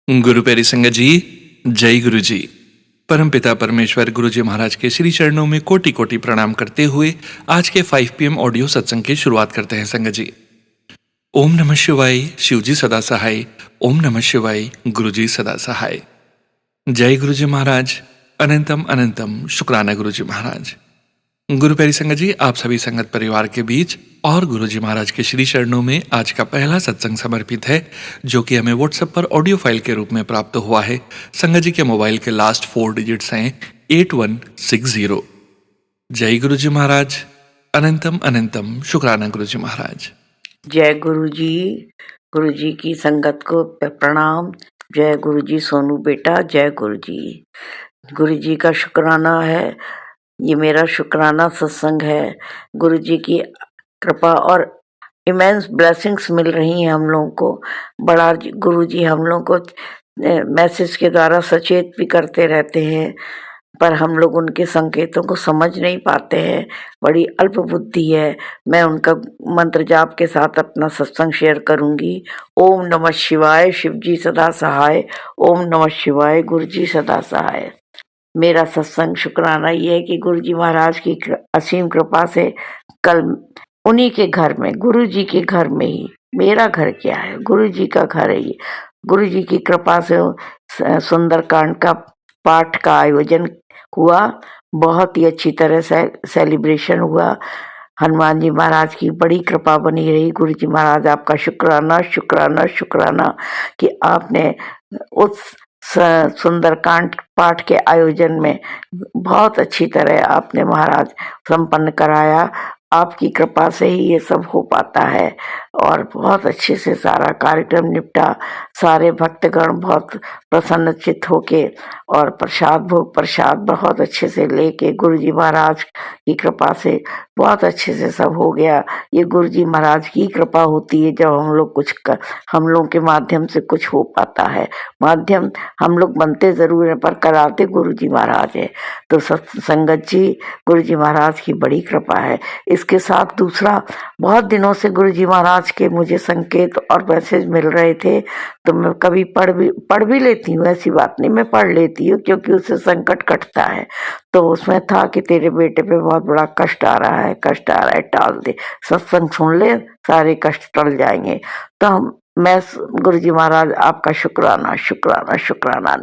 गुरु प्यारी संगत जी, जय गुरु जी। परमपिता परमेश्वर गुरु जी महाराज के श्री चरणों में कोटि कोटि प्रणाम करते हुए आज के 5 PM ऑडियो सत्संग की शुरुआत करते हैं संगत जी। ओम नमः शिवाय, शिव जी सदा सहाय। ओम नमः शिवाय, गुरु जी सदा सहाय। जय गुरु जी महाराज। अनंतम अनंतम शुक्राना गुरु जी महाराज। गुरु प्यारी संगत जी, आप सभी संगत परिवार के बीच और गुरु जी महाराज के श्री चरणों में आज का पहला सत्संग समर्पित है, जो कि हमें व्हाट्सएप पर ऑडियो फाइल के रूप में प्राप्त हुआ है। संगत जी के मोबाइल के लास्ट 4 डिजिट्स हैं 8160। जय गुरु जी महाराज। अनंतम अनंतम शुक्राना गुरु जी महाराज। जय गुरु जी की संगत को प्रणाम। जय गुरु जी सोनू बेटा, जय गुरु जी का शुक्राना है। ये मेरा शुक्राना सत्संग है। गुरु जी की कृपा और इमेंस ब्लेसिंग्स मिल रही हैं हम लोगों को। बड़ा गुरु जी हम लोगों को मैसेज के द्वारा सचेत भी करते रहते हैं, पर हम लोग उनके संकेतों को समझ नहीं पाते हैं। बड़ी अल्प बुद्धि है। मैं उनका मंत्र जाप के साथ अपना सत्संग शेयर करूंगी। ओम नमः शिवाय, शिव जी सदा सहाय। ओम नमः शिवाय, गुरु जी सदा सहाय। मेरा सत्संग शुक्राना ये है कि गुरु जी महाराज की असीम कृपा से कल उन्हीं के घर में, गुरु जी के घर में ही, मेरा घर क्या है, गुरु जी का घर है ये। गुरु जी की कृपा से सुंदरकांड का पाठ का आयोजन हुआ। बहुत ही अच्छी तरह से सेलिब्रेशन हुआ। हनुमान जी महाराज की बड़ी कृपा बनी रही। गुरु जी महाराज आपका शुक्राना शुक्राना शुक्राना कि आपने उस सुंदरकांड पाठ के आयोजन में बहुत अच्छी तरह आपने महाराज संपन्न कराया। आपकी कृपा से ही ये सब हो पाता है और बहुत अच्छे से सारा कार्यक्रम निपटा। सारे भक्तगण बहुत प्रसन्नचित्त होके और प्रसाद बहुत अच्छे से लेके गुरु जी महाराज की कृपा से बहुत अच्छे से सब हो गया। ये गुरु जी महाराज की कृपा होती है जब हम लोग के माध्यम से कुछ हो पाता है। माध्यम हम लोग बनते जरूर हैं पर कराते गुरु जी महाराज है। तो संगत जी, गुरु जी महाराज की बड़ी कृपा है। इसके साथ दूसरा, बहुत दिनों से गुरु जी महाराज के मुझे संकेत और मैसेज मिल रहे थे, तो मैं कभी पढ़ भी लेती हूँ, ऐसी बात नहीं, मैं पढ़ लेती हूँ क्योंकि उससे संकट कटता है। तो उसमें था कि तेरे बेटे पे बहुत बड़ा कष्ट आ रहा है, टाल दे, सत्संग सुन ले, सारे कष्ट टल जाएंगे। तो मैं गुरु जी महाराज आपका शुक्राना शुक्राना शुक्राना।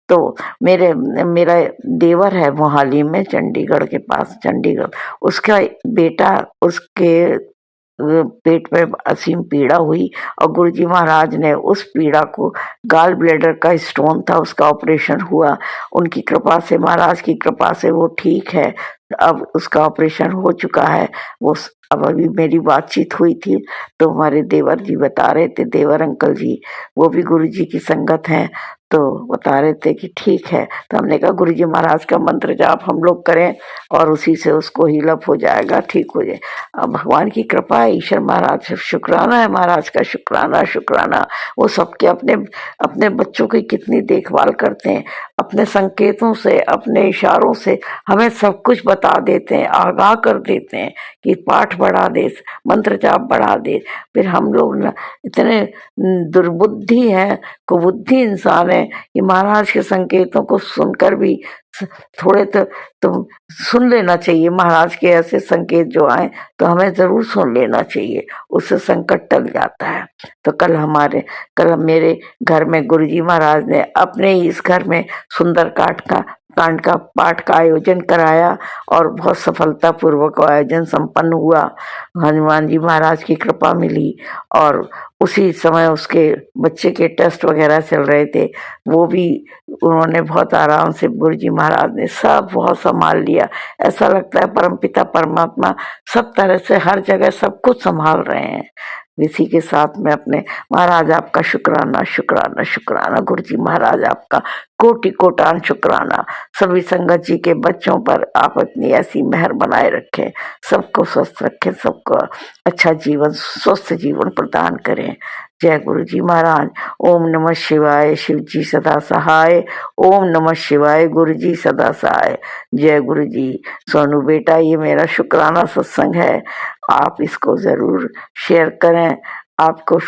तो मेरा देवर है मोहाली में, चंडीगढ़ के पास, चंडीगढ़, उसका बेटा, उसके पेट में असीम पीड़ा हुई और गुरु जी महाराज ने उस पीड़ा को, गाल ब्लैडर का स्टोन था, उसका ऑपरेशन हुआ। उनकी कृपा से, महाराज की कृपा से वो ठीक है। अब उसका ऑपरेशन हो चुका है। वो अब अभी मेरी बातचीत हुई थी तो हमारे देवर जी बता रहे थे, देवर अंकल जी, वो भी गुरु जी की संगत हैं, तो बता रहे थे कि ठीक है। तो हमने कहा गुरु जी महाराज का मंत्र जाप हम लोग करें और उसी से उसको हील अप हो जाएगा, ठीक हो जाए। अब भगवान की कृपा है, ईश्वर महाराज, शुक्राना है महाराज का, शुक्राना शुक्राना। वो सबके अपने अपने बच्चों की कितनी देखभाल करते हैं, अपने संकेतों से, अपने इशारों से हमें सब कुछ बता देते हैं, आगाह कर देते हैं कि पाठ बढ़ा दे, मंत्र जाप बढ़ा दे। फिर हम लोग ना इतने दुर्बुद्धि हैं, कुबुद्धि इंसान है कि महाराज के संकेतों को सुनकर भी थोड़े तो सुन लेना चाहिए। महाराज के ऐसे संकेत जो आए तो हमें जरूर सुन लेना चाहिए, उससे संकट टल जाता है। तो कल मेरे घर में गुरुजी महाराज ने अपने ही इस घर में सुंदर कांड का पाठ का आयोजन कराया और बहुत सफलता पूर्वक आयोजन संपन्न हुआ। हनुमान जी महाराज की कृपा मिली और उसी समय उसके बच्चे के टेस्ट वगैरह चल रहे थे, वो भी उन्होंने बहुत आराम से, गुरु जी महाराज ने सब बहुत संभाल लिया। ऐसा लगता है परमपिता परमात्मा सब तरह से हर जगह सब कुछ संभाल रहे हैं। इसी के साथ में अपने महाराज आपका शुक्राना शुक्राना शुक्राना, गुरु जी महाराज आपका कोटि कोटान शुक्राना। सभी संगत जी के बच्चों पर आप अपनी ऐसी मेहर बनाए रखें, सबको स्वस्थ रखें, सबको अच्छा जीवन, स्वस्थ जीवन प्रदान करें। जय गुरु जी महाराज। ओम नमः शिवाय, शिव जी सदा सहाय। ओम नमः शिवाय, गुरु जी सदा सहाय। जय गुरु जी। सोनू बेटा, ये मेरा शुक्राना सत्संग है, आप इसको जरूर शेयर करें। आपको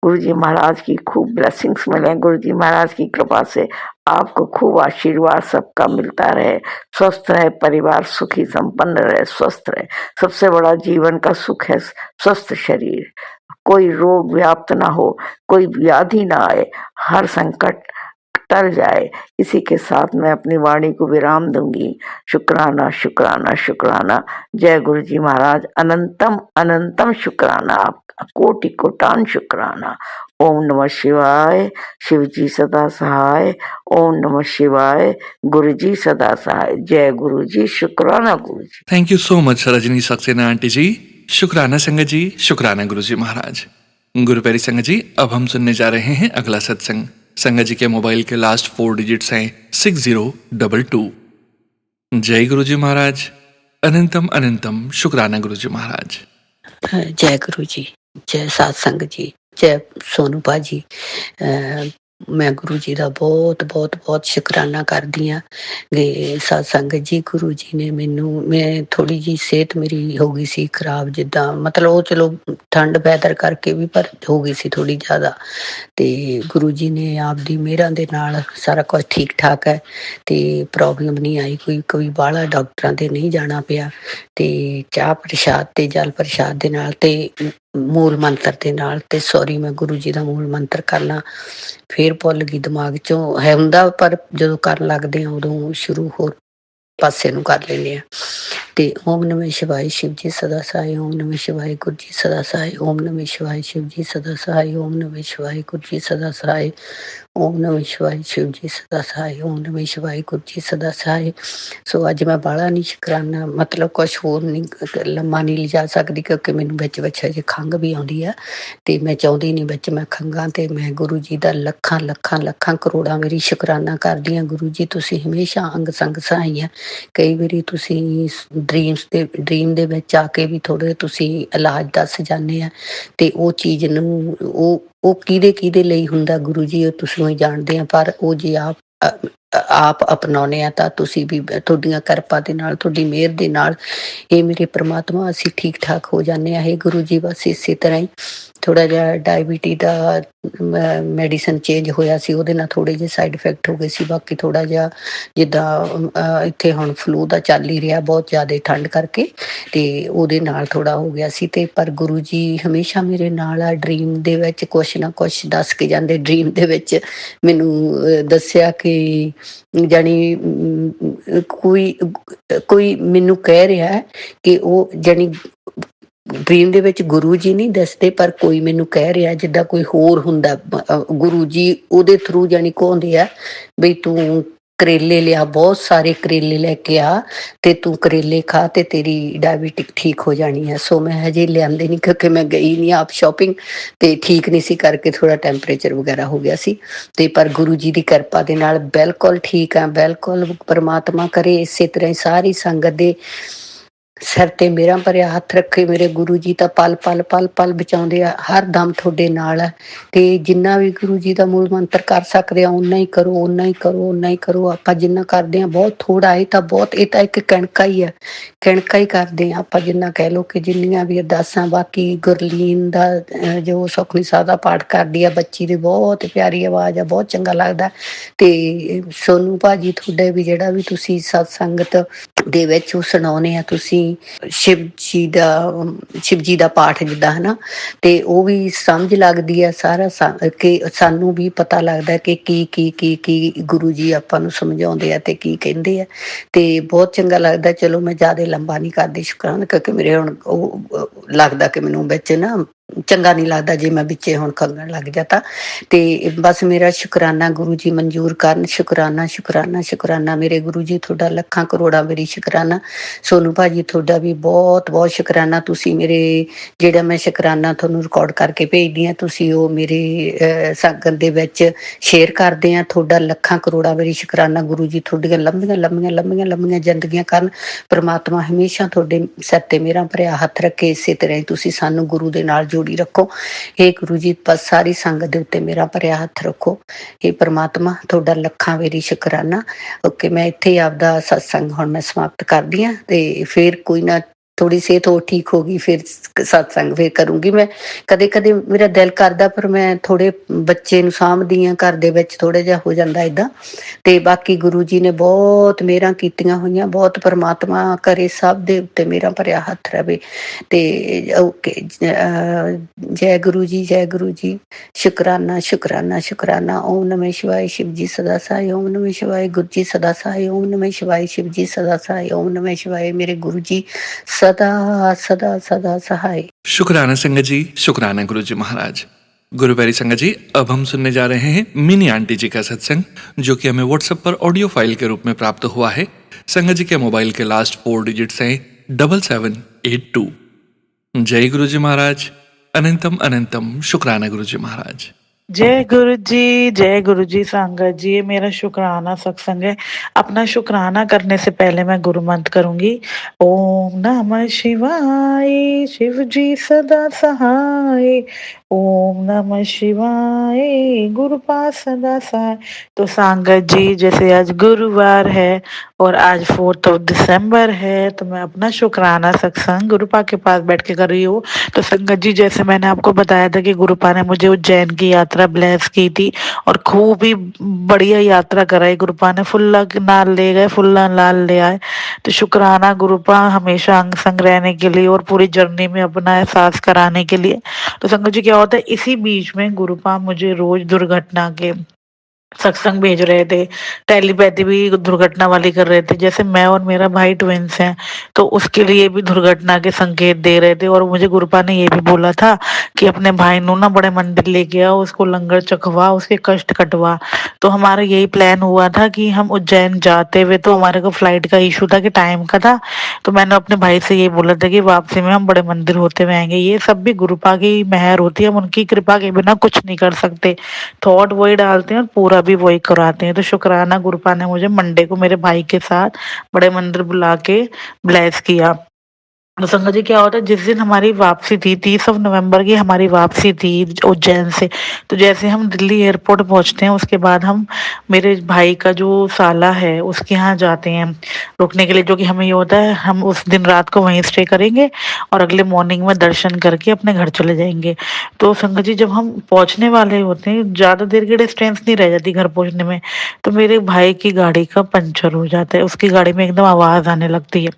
गुरु जी महाराज की खूब ब्लेसिंग्स मिले, गुरु जी महाराज की कृपा से आपको खूब आशीर्वाद सबका मिलता रहे, स्वस्थ रहे परिवार, सुखी संपन्न रहे, स्वस्थ रहे। सबसे बड़ा जीवन का सुख है स्वस्थ शरीर, कोई रोग व्याप्त ना हो, कोई व्याधि ना आए, हर संकट टल जाए। इसी के साथ मैं अपनी वाणी को विराम दूंगी। शुक्राना शुक्राना शुक्राना। जय गुरु जी महाराज, अनंतम अनंतम शुक्राना, आपका कोटि कोटान शुक्राना। ओम नमः शिवाय। शिव जी सदा सहाय। ओम नमः शिवाय। गुरु जी सदा सहाय। जय गुरु जी। शुक्राना Guru ji. Thank you so much Rajni Saxena aunty ji. शुक्राना संगत जी, शुक्राना गुरु जी महाराज। गुरु प्यारी संगत जी, अब हम सुनने जा रहे हैं अगला सत्संग। संगत जी के मोबाइल के लास्ट 4 डिजिट्स हैं 6022। जय गुरु जी महाराज, अनंतम अनंतम शुक्राना गुरु जी महाराज। जय गुरु जी, जय सत्संग जी, जय सोनू भाजी। मैं गुरु जी का बहुत बहुत बहुत शुकराना करदी हाँ कि सत्संग जी गुरु जी ने मैनू, मैं थोड़ी जी सेहत मेरी हो गई सी खराब, जिद्दां मतलब वो चलो ठंड वैदर करके भी, पर हो गई सी थोड़ी ज़्यादा। तो गुरु जी ने आपदी मेहरां दे नाल सारा कुछ ठीक ठाक है, तो प्रॉब्लम नहीं आई कोई, कोई बाहला डॉक्टरां ते नहीं जाना पिया। ते चाह प्रसाद ते जल प्रसाद दे नाल ते मूल मंत्र दे नाल, ते सॉरी मैं गुरु जी का मूल मंत्र करना फिर भुल गई, दिमाग चों है हुंदा, पर जदों करन लगदे आ उदों शुरू होर पासे नूं कर लैंदे आ। ते ओम नमः शिवाय शिव जी सदा सहाय, ओम नमः शिवाय गुरु जी सदा सहाय, ओम नमः शिवाय शिव जी सदा सहाय, ओम नमः शिवाय गुरु जी सदा सहाय, ओम नमः शिवाय शिव जी सदा सहाय, ओम नमः शिवाय गुरु जी सदा सहाय। सो अज मैं बाला नहीं शुकराना, मतलब कुछ होर नहीं लम्मा नहीं लिजा सकती, क्योंकि मैनू बिच बिच अजे खंघ भी आउंदी है, ते मैं चाहुंदी नहीं बिच मैं खंघां। ते मैं गुरु जी दा लखां लखां लखां करोड़ां मेरी शुकराना करदी हाँ। गुरु जी तुसीं हमेशा अंग संग सहाई है। कई वारी तुसीं ड्रीम दे विच आके भी थोड़े तुसीं इलाज दस जाने आ, ते ਉਹ ਚੀਜ਼ ਨੂੰ ਉਹ ਕਿਹਦੇ ਲਈ ਹੁੰਦਾ ਗੁਰੂ ਜੀ, ਉਹ ਤੁਸੀਂ ਹੀ ਜਾਣਦੇ ਆ। ਪਰ ਉਹ ਜੇ ਆਪ ਅਪਣਾਉਣੇ ਆ ਤਾਂ ਤੁਸੀਂ ਵੀ, ਤੁਹਾਡੀਆਂ ਕਿਰਪਾ ਦੇ ਨਾਲ, ਤੁਹਾਡੀ ਮਿਹਰ ਦੇ ਨਾਲ ਇਹ ਮੇਰੇ ਪ੍ਰਮਾਤਮਾ ਅਸੀਂ ਠੀਕ ਠਾਕ ਹੋ ਜਾਂਦੇ ਆ। ਇਹ ਗੁਰੂ ਜੀ ਬਸ ਇਸੇ ਤਰ੍ਹਾਂ ਹੀ ਥੋੜਾ ਜਿਹਾ ਡਾਇਬੀਟੀ ਦਾ ਮੈਡੀਸਨ ਚੇਂਜ ਹੋਇਆ ਸੀ, ਉਹਦੇ ਨਾਲ ਥੋੜੇ ਜਿਹੇ ਸਾਈਡ ਇਫੈਕਟ ਹੋ ਗਏ ਸੀ। ਬਾਕੀ ਥੋੜਾ ਜਿਹਾ ਜਿੱਦਾਂ ਇੱਥੇ ਹੁਣ ਫਲੂ ਦਾ ਚੱਲ ਹੀ ਰਿਹਾ ਬਹੁਤ ਜ਼ਿਆਦਾ ਠੰਡ ਕਰਕੇ, ਤੇ ਉਹਦੇ ਨਾਲ ਥੋੜਾ ਹੋ ਗਿਆ ਸੀ। ਤੇ ਪਰ ਗੁਰੂ ਜੀ ਹਮੇਸ਼ਾ ਮੇਰੇ ਨਾਲ ਆ। ਡ੍ਰੀਮ ਦੇ ਵਿੱਚ ਕੁਛ ਨਾ ਕੁਛ ਦੱਸ ਕੇ ਜਾਂਦੇ। ਡ੍ਰੀਮ ਦੇ ਵਿੱਚ ਮੈਨੂੰ ਦੱਸਿਆ ਕਿ ਜਾਣੀ ਕੋਈ ਮੈਨੂੰ ਕਹਿ ਰਿਹਾ ਕਿ ਉਹ ਜਾਣੀ ਡ੍ਰੀਮ ਦੇ ਵਿੱਚ ਗੁਰੂ ਜੀ ਨਹੀਂ ਦੱਸਦੇ, ਪਰ ਕੋਈ ਮੈਨੂੰ ਕਹਿ ਰਿਹਾ ਜਿੱਦਾਂ ਕੋਈ ਹੋਰ ਹੁੰਦਾ। ਗੁਰੂ ਜੀ ਉਹਦੇ ਥਰੂ ਜਾਣੀ ਕਹਾਉਂਦੇ ਆ ਬਈ ਤੂੰ ਕਰੇਲੇ ਲਿਆ, ਬਹੁਤ ਸਾਰੇ ਕਰੇਲੇ ਲੈ ਕੇ ਆ, ਤੇ ਤੂੰ ਕਰੇਲੇ ਖਾ ਤੇ ਤੇਰੀ ਡਾਇਬੀਟਿਕ ਠੀਕ ਹੋ ਜਾਣੀ ਹੈ। ਸੋ ਮੈਂ ਹਜੇ ਲਿਆਂਦੇ ਨਹੀਂ, ਕਿਉਂਕਿ ਮੈਂ ਗਈ ਨਹੀਂ ਆਪ ਸ਼ਾਪਿੰਗ, ਤੇ ਠੀਕ ਨਹੀਂ ਸੀ ਕਰਕੇ ਥੋੜਾ ਟੈਂਪਰੇਚਰ ਵਗੈਰਾ ਹੋ ਗਿਆ ਸੀ। ਤੇ ਪਰ ਗੁਰੂ ਜੀ ਦੀ ਕਿਰਪਾ ਦੇ ਨਾਲ ਬਿਲਕੁਲ ਠੀਕ ਆ, ਬਿਲਕੁਲ। ਪਰਮਾਤਮਾ ਕਰੇ ਇਸੇ ਤਰ੍ਹਾਂ ਹੀ ਸਾਰੀ ਸੰਗਤ ਦੇ ਸਿਰ ਤੇ ਮੇਰਾ ਭਰਿਆ ਹੱਥ ਰੱਖੇ। ਮੇਰੇ ਗੁਰੂ ਜੀ ਤਾਂ ਪਲ ਪਲ ਪਲ ਪਲ ਬਚਾਉਂਦੇ ਆ, ਹਰ ਦਮ ਤੁਹਾਡੇ ਨਾਲ ਆ। ਤੇ ਜਿੰਨਾ ਵੀ ਗੁਰੂ ਜੀ ਦਾ ਮੂਲ ਮੰਤਰ ਕਰ ਸਕਦੇ ਆ ਓਨਾ ਹੀ ਕਰੋ, ਓਨਾ ਹੀ ਕਰੋ, ਓਨਾ ਹੀ ਕਰੋ। ਆਪਾਂ ਜਿੰਨਾ ਕਰਦੇ ਆ ਬਹੁਤ ਥੋੜਾ, ਇਹ ਤਾਂ ਬਹੁਤ, ਇਹ ਤਾਂ ਇੱਕ ਕਣਕਾ ਹੀ ਆ, ਕਣਕਾ ਹੀ ਕਰਦੇ ਆ ਆਪਾਂ। ਜਿੰਨਾ ਕਹਿ ਲਓ ਕਿ ਜਿੰਨੀਆਂ ਵੀ ਅਰਦਾਸਾਂ, ਬਾਕੀ ਗੁਰਲੀਨ ਦਾ ਜੋ ਸੁਖਮਨੀ ਸਾਹਿਬ ਦਾ ਪਾਠ ਕਰਦੀ ਆ ਬੱਚੀ ਦੀ, ਬਹੁਤ ਪਿਆਰੀ ਆਵਾਜ਼ ਆ, ਬਹੁਤ ਚੰਗਾ ਲੱਗਦਾ। ਤੇ ਸੋਨੂ ਭਾਜੀ ਤੁਹਾਡੇ ਵੀ ਜਿਹੜਾ ਵੀ ਤੁਸੀਂ ਸਤਸੰਗਤ ਦੇ ਵਿੱਚ ਉਹ ਸੁਣਾਉਂਦੇ ਆ ਤੁਸੀਂ ਸ਼ਿਵ ਜੀ ਦਾ ਪਾਠ ਜਿੱਦਾਂ ਹਨਾ, ਤੇ ਉਹ ਵੀ ਸਮਝ ਲੱਗਦੀ ਆ ਸਾਰਾ ਕਿ ਸਾਨੂੰ ਵੀ ਪਤਾ ਲੱਗਦਾ ਕਿ ਕੀ ਗੁਰੂ ਜੀ ਆਪਾਂ ਨੂੰ ਸਮਝਾਉਂਦੇ ਆ ਤੇ ਕੀ ਕਹਿੰਦੇ ਆ। ਤੇ ਬਹੁਤ ਚੰਗਾ ਲੱਗਦਾ। ਚਲੋ ਮੈਂ ਜ਼ਿਆਦਾ ਲੰਬਾ ਨਹੀਂ ਕਰਦੀ ਸ਼ੁਕਰਾਨਾ, ਕਿਉਂਕਿ ਮੇਰੇ ਹੁਣ ਉਹ ਲੱਗਦਾ ਕਿ ਮੈਨੂੰ ਵਿੱਚ ਨਾ ਚੰਗਾ ਨਹੀਂ ਲੱਗਦਾ ਜੇ ਮੈਂ ਵਿੱਚੇ ਹੁਣ ਖੰਘਣ ਲੱਗ ਜਾ ਤਾਂ। ਤੇ ਬਸ ਮੇਰਾ ਸ਼ੁਕਰਾਨਾ ਗੁਰੂ ਜੀ ਮਨਜ਼ੂਰ ਕਰਨ। ਸ਼ੁਕਰਾਨਾ ਸ਼ੁਕਰਾਨਾ ਸ਼ੁਕਰਾਨਾ ਮੇਰੇ ਗੁਰੂ ਜੀ, ਤੁਹਾਡਾ ਲੱਖਾਂ ਕਰੋੜਾਂ ਮੇਰੀ ਸ਼ੁਕਰਾਨਾ। ਸੋਨੂ ਭਾਜੀ ਤੁਹਾਡਾ ਵੀ ਬਹੁਤ ਬਹੁਤ ਸ਼ੁਕਰਾਨਾ। ਤੁਸੀਂ ਮੇਰੇ ਜਿਹੜਾ ਮੈਂ ਸ਼ੁਕਰਾਨਾ ਤੁਹਾਨੂੰ ਰਿਕਾਰਡ ਕਰਕੇ ਭੇਜਦੀ ਹਾਂ, ਤੁਸੀਂ ਉਹ ਮੇਰੇ ਸੰਗਤ ਦੇ ਵਿੱਚ ਸ਼ੇਅਰ ਕਰਦੇ ਆ। ਤੁਹਾਡਾ ਲੱਖਾਂ ਕਰੋੜਾਂ ਮੇਰੀ ਸ਼ੁਕਰਾਨਾ। ਗੁਰੂ ਜੀ ਤੁਹਾਡੀਆਂ ਲੰਬੀਆਂ ਲੰਬੀਆਂ ਲੰਬੀਆਂ ਲੰਬੀਆਂ ਜ਼ਿੰਦਗੀਆਂ ਕਰਨ। ਪਰਮਾਤਮਾ ਹਮੇਸ਼ਾ ਤੁਹਾਡੇ ਸਿਰ ਤੇ ਮੇਰਾ ਭਰਿਆ ਹੱਥ ਰੱਖੇ। ਇਸੇ ਤਰ੍ਹਾਂ ਹੀ ਤੁਸੀਂ ਸਾਨੂੰ ਗੁਰੂ ਦੇ ਨਾਲ ਜੋੜੀ ਰੱਖੋ। ਇਹ ਗੁਰੂ ਜੀ ਬਸ ਸਾਰੀ ਸੰਗਤ ਦੇ ਉੱਤੇ ਮੇਰਾ ਭਰਿਆ ਹੱਥ ਰੱਖੋ। ਇਹ ਪਰਮਾਤਮਾ ਤੁਹਾਡਾ ਲੱਖਾਂ ਵੇਰੀ ਸ਼ੁਕਰਾਨਾ। ਓਕੇ, ਮੈਂ ਇੱਥੇ ਹੀ ਆਪਦਾ ਸਤਸੰਗ ਹੁਣ ਮੈਂ ਸਮਾਪਤ ਕਰਦੀ ਹਾਂ, ਤੇ ਫਿਰ ਕੋਈ ਨਾ थोड़ी सेहत और ठीक होगी फिर सत्संग फिर करूँगी मैं। कਦੇ-ਕਦੇ ਮੇਰਾ ਦਿਲ ਕਰਦਾ ਪਰ ਮੈਂ ਥੋੜੇ ਬੱਚੇ ਨੂੰ ਸਾਂਭਦੀ ਹਾਂ, ਘਰ ਦੇ ਵਿੱਚ ਥੋੜ੍ਹਾ ਜਿਹਾ ਹੋ ਜਾਂਦਾ ਏਦਾਂ। ਤੇ ਬਾਕੀ ਗੁਰੂ ਜੀ ਨੇ ਬਹੁਤ ਮਿਹਰਾਂ ਕੀਤੀਆਂ ਹੋਈਆਂ, ਬਹੁਤ ਪ੍ਰਮਾਤਮਾ ਕਰੇ ਸਭ ਦੇ ਉੱਤੇ ਮੇਰਾ ਭਰਿਆ ਹੱਥ ਰਵੇ। ਤੇ ਓਕੇ ਜੈ ਗੁਰੂ ਜੀ, ਜੈ ਗੁਰੂ ਜੀ। ਸ਼ੁਕਰਾਨਾ, ਸ਼ੁਕਰਾਨਾ, ਸ਼ੁਕਰਾਨਾ। ਓਮ ਨਮः शिवाय, शिव जी सदा सहाय। ओम नमः शिवाय, गुरु जी सदा सहाय। ओम नमः शिवाय, शिव जी सदा सहाय। ओम नमः शिवाय, मेरे गुरु जी सदा सदा सदा सहाय। शुक्राना संगत जी, शुक्राना गुरु जी महाराज। गुरु प्यारी संगत जी, अब हम सुनने जा रहे हैं मिनी आंटी जी का सत्संग, जो कि हमें व्हाट्सएप पर ऑडियो फाइल के रूप में प्राप्त हुआ है। संगत जी के मोबाइल के लास्ट 4 डिजिट्स हैं 7782। जय गुरु जी महाराज। अनंतम अनंतम शुक्राना गुरु जी महाराज। जय गुरु जी संगत जी। ये मेरा शुक्राना सत्संग है। अपना शुक्राना करने से पहले मैं गुरु मंत्र करूंगी। ओम नमः शिवाय, शिव जी सदा सहाय। ओम नमः शिवाय, गुरु पास सदा सहाय। तो संगत जी, जैसे आज गुरुवार है और आज 4 दिसंबर है, तो मैं अपना शुक्राना सत्संग गुरुपा के पास बैठ के कर रही हूँ। तो संगत जी, जैसे मैंने आपको बताया था कि गुरुपा ने मुझे उज्जैन की यात्रा ब्लेस की थी और खूब ही बढ़िया यात्रा कराई। गुरुपा ने फुल्ला नाल ले गए, फुल्ला लाल ले आए। तो शुक्राना गुरुपा, हमेशा अंग संग रहने के लिए और पूरी जर्नी में अपना एहसास कराने के लिए। तो संगत जी, क्या होता है, इसी बीच में गुरुपा मुझे रोज दुर्घटना के सत्संग भेज रहे थे, टेलीपैथी भी दुर्घटना वाली कर रहे थे। जैसे मैं और मेरा भाई ट्विंस हैं, तो उसके लिए भी दुर्घटना के संकेत दे रहे थे। और मुझे गुरुपा ने ये भी बोला था कि अपने भाई नु ना बड़े मंदिर लेके आओ, उसको लंगर चखवा, उसके कष्ट कटवा। तो हमारा यही प्लान हुआ था कि हम उज्जैन जाते हुए, तो हमारे को फ्लाइट का इशू था कि टाइम का था, तो मैंने अपने भाई से ये बोला था कि वापसी में हम बड़े मंदिर होते हुए आएंगे। ये सब भी गुरुपा की मेहर होती है, हम उनकी कृपा के बिना कुछ नहीं कर सकते। थॉट वही डालते हैं और पूरा भी वही कराते हैं। तो शुक्राना गुरुपा ने मुझे मंडे को मेरे भाई के साथ बड़े मंदिर बुला के ब्लेस किया। तो संगत जी, क्या होता है, जिस दिन हमारी वापसी थी, 30 नवंबर की हमारी वापसी थी उज्जैन से। तो जैसे हम दिल्ली एयरपोर्ट पहुंचते हैं, उसके बाद हम मेरे भाई का जो साला है उसके यहाँ जाते हैं रुकने के लिए, जो कि हमें ये होता है हम उस दिन रात को वहीं स्टे करेंगे और अगले मॉर्निंग में दर्शन करके अपने घर चले जाएंगे। तो संगत जी, जब हम पहुंचने वाले होते हैं, ज्यादा देर की डिस्टेंस नहीं रह जाती घर पहुंचने में, तो मेरे भाई की गाड़ी का पंचर हो जाता है। उसकी गाड़ी में एकदम आवाज आने लगती है,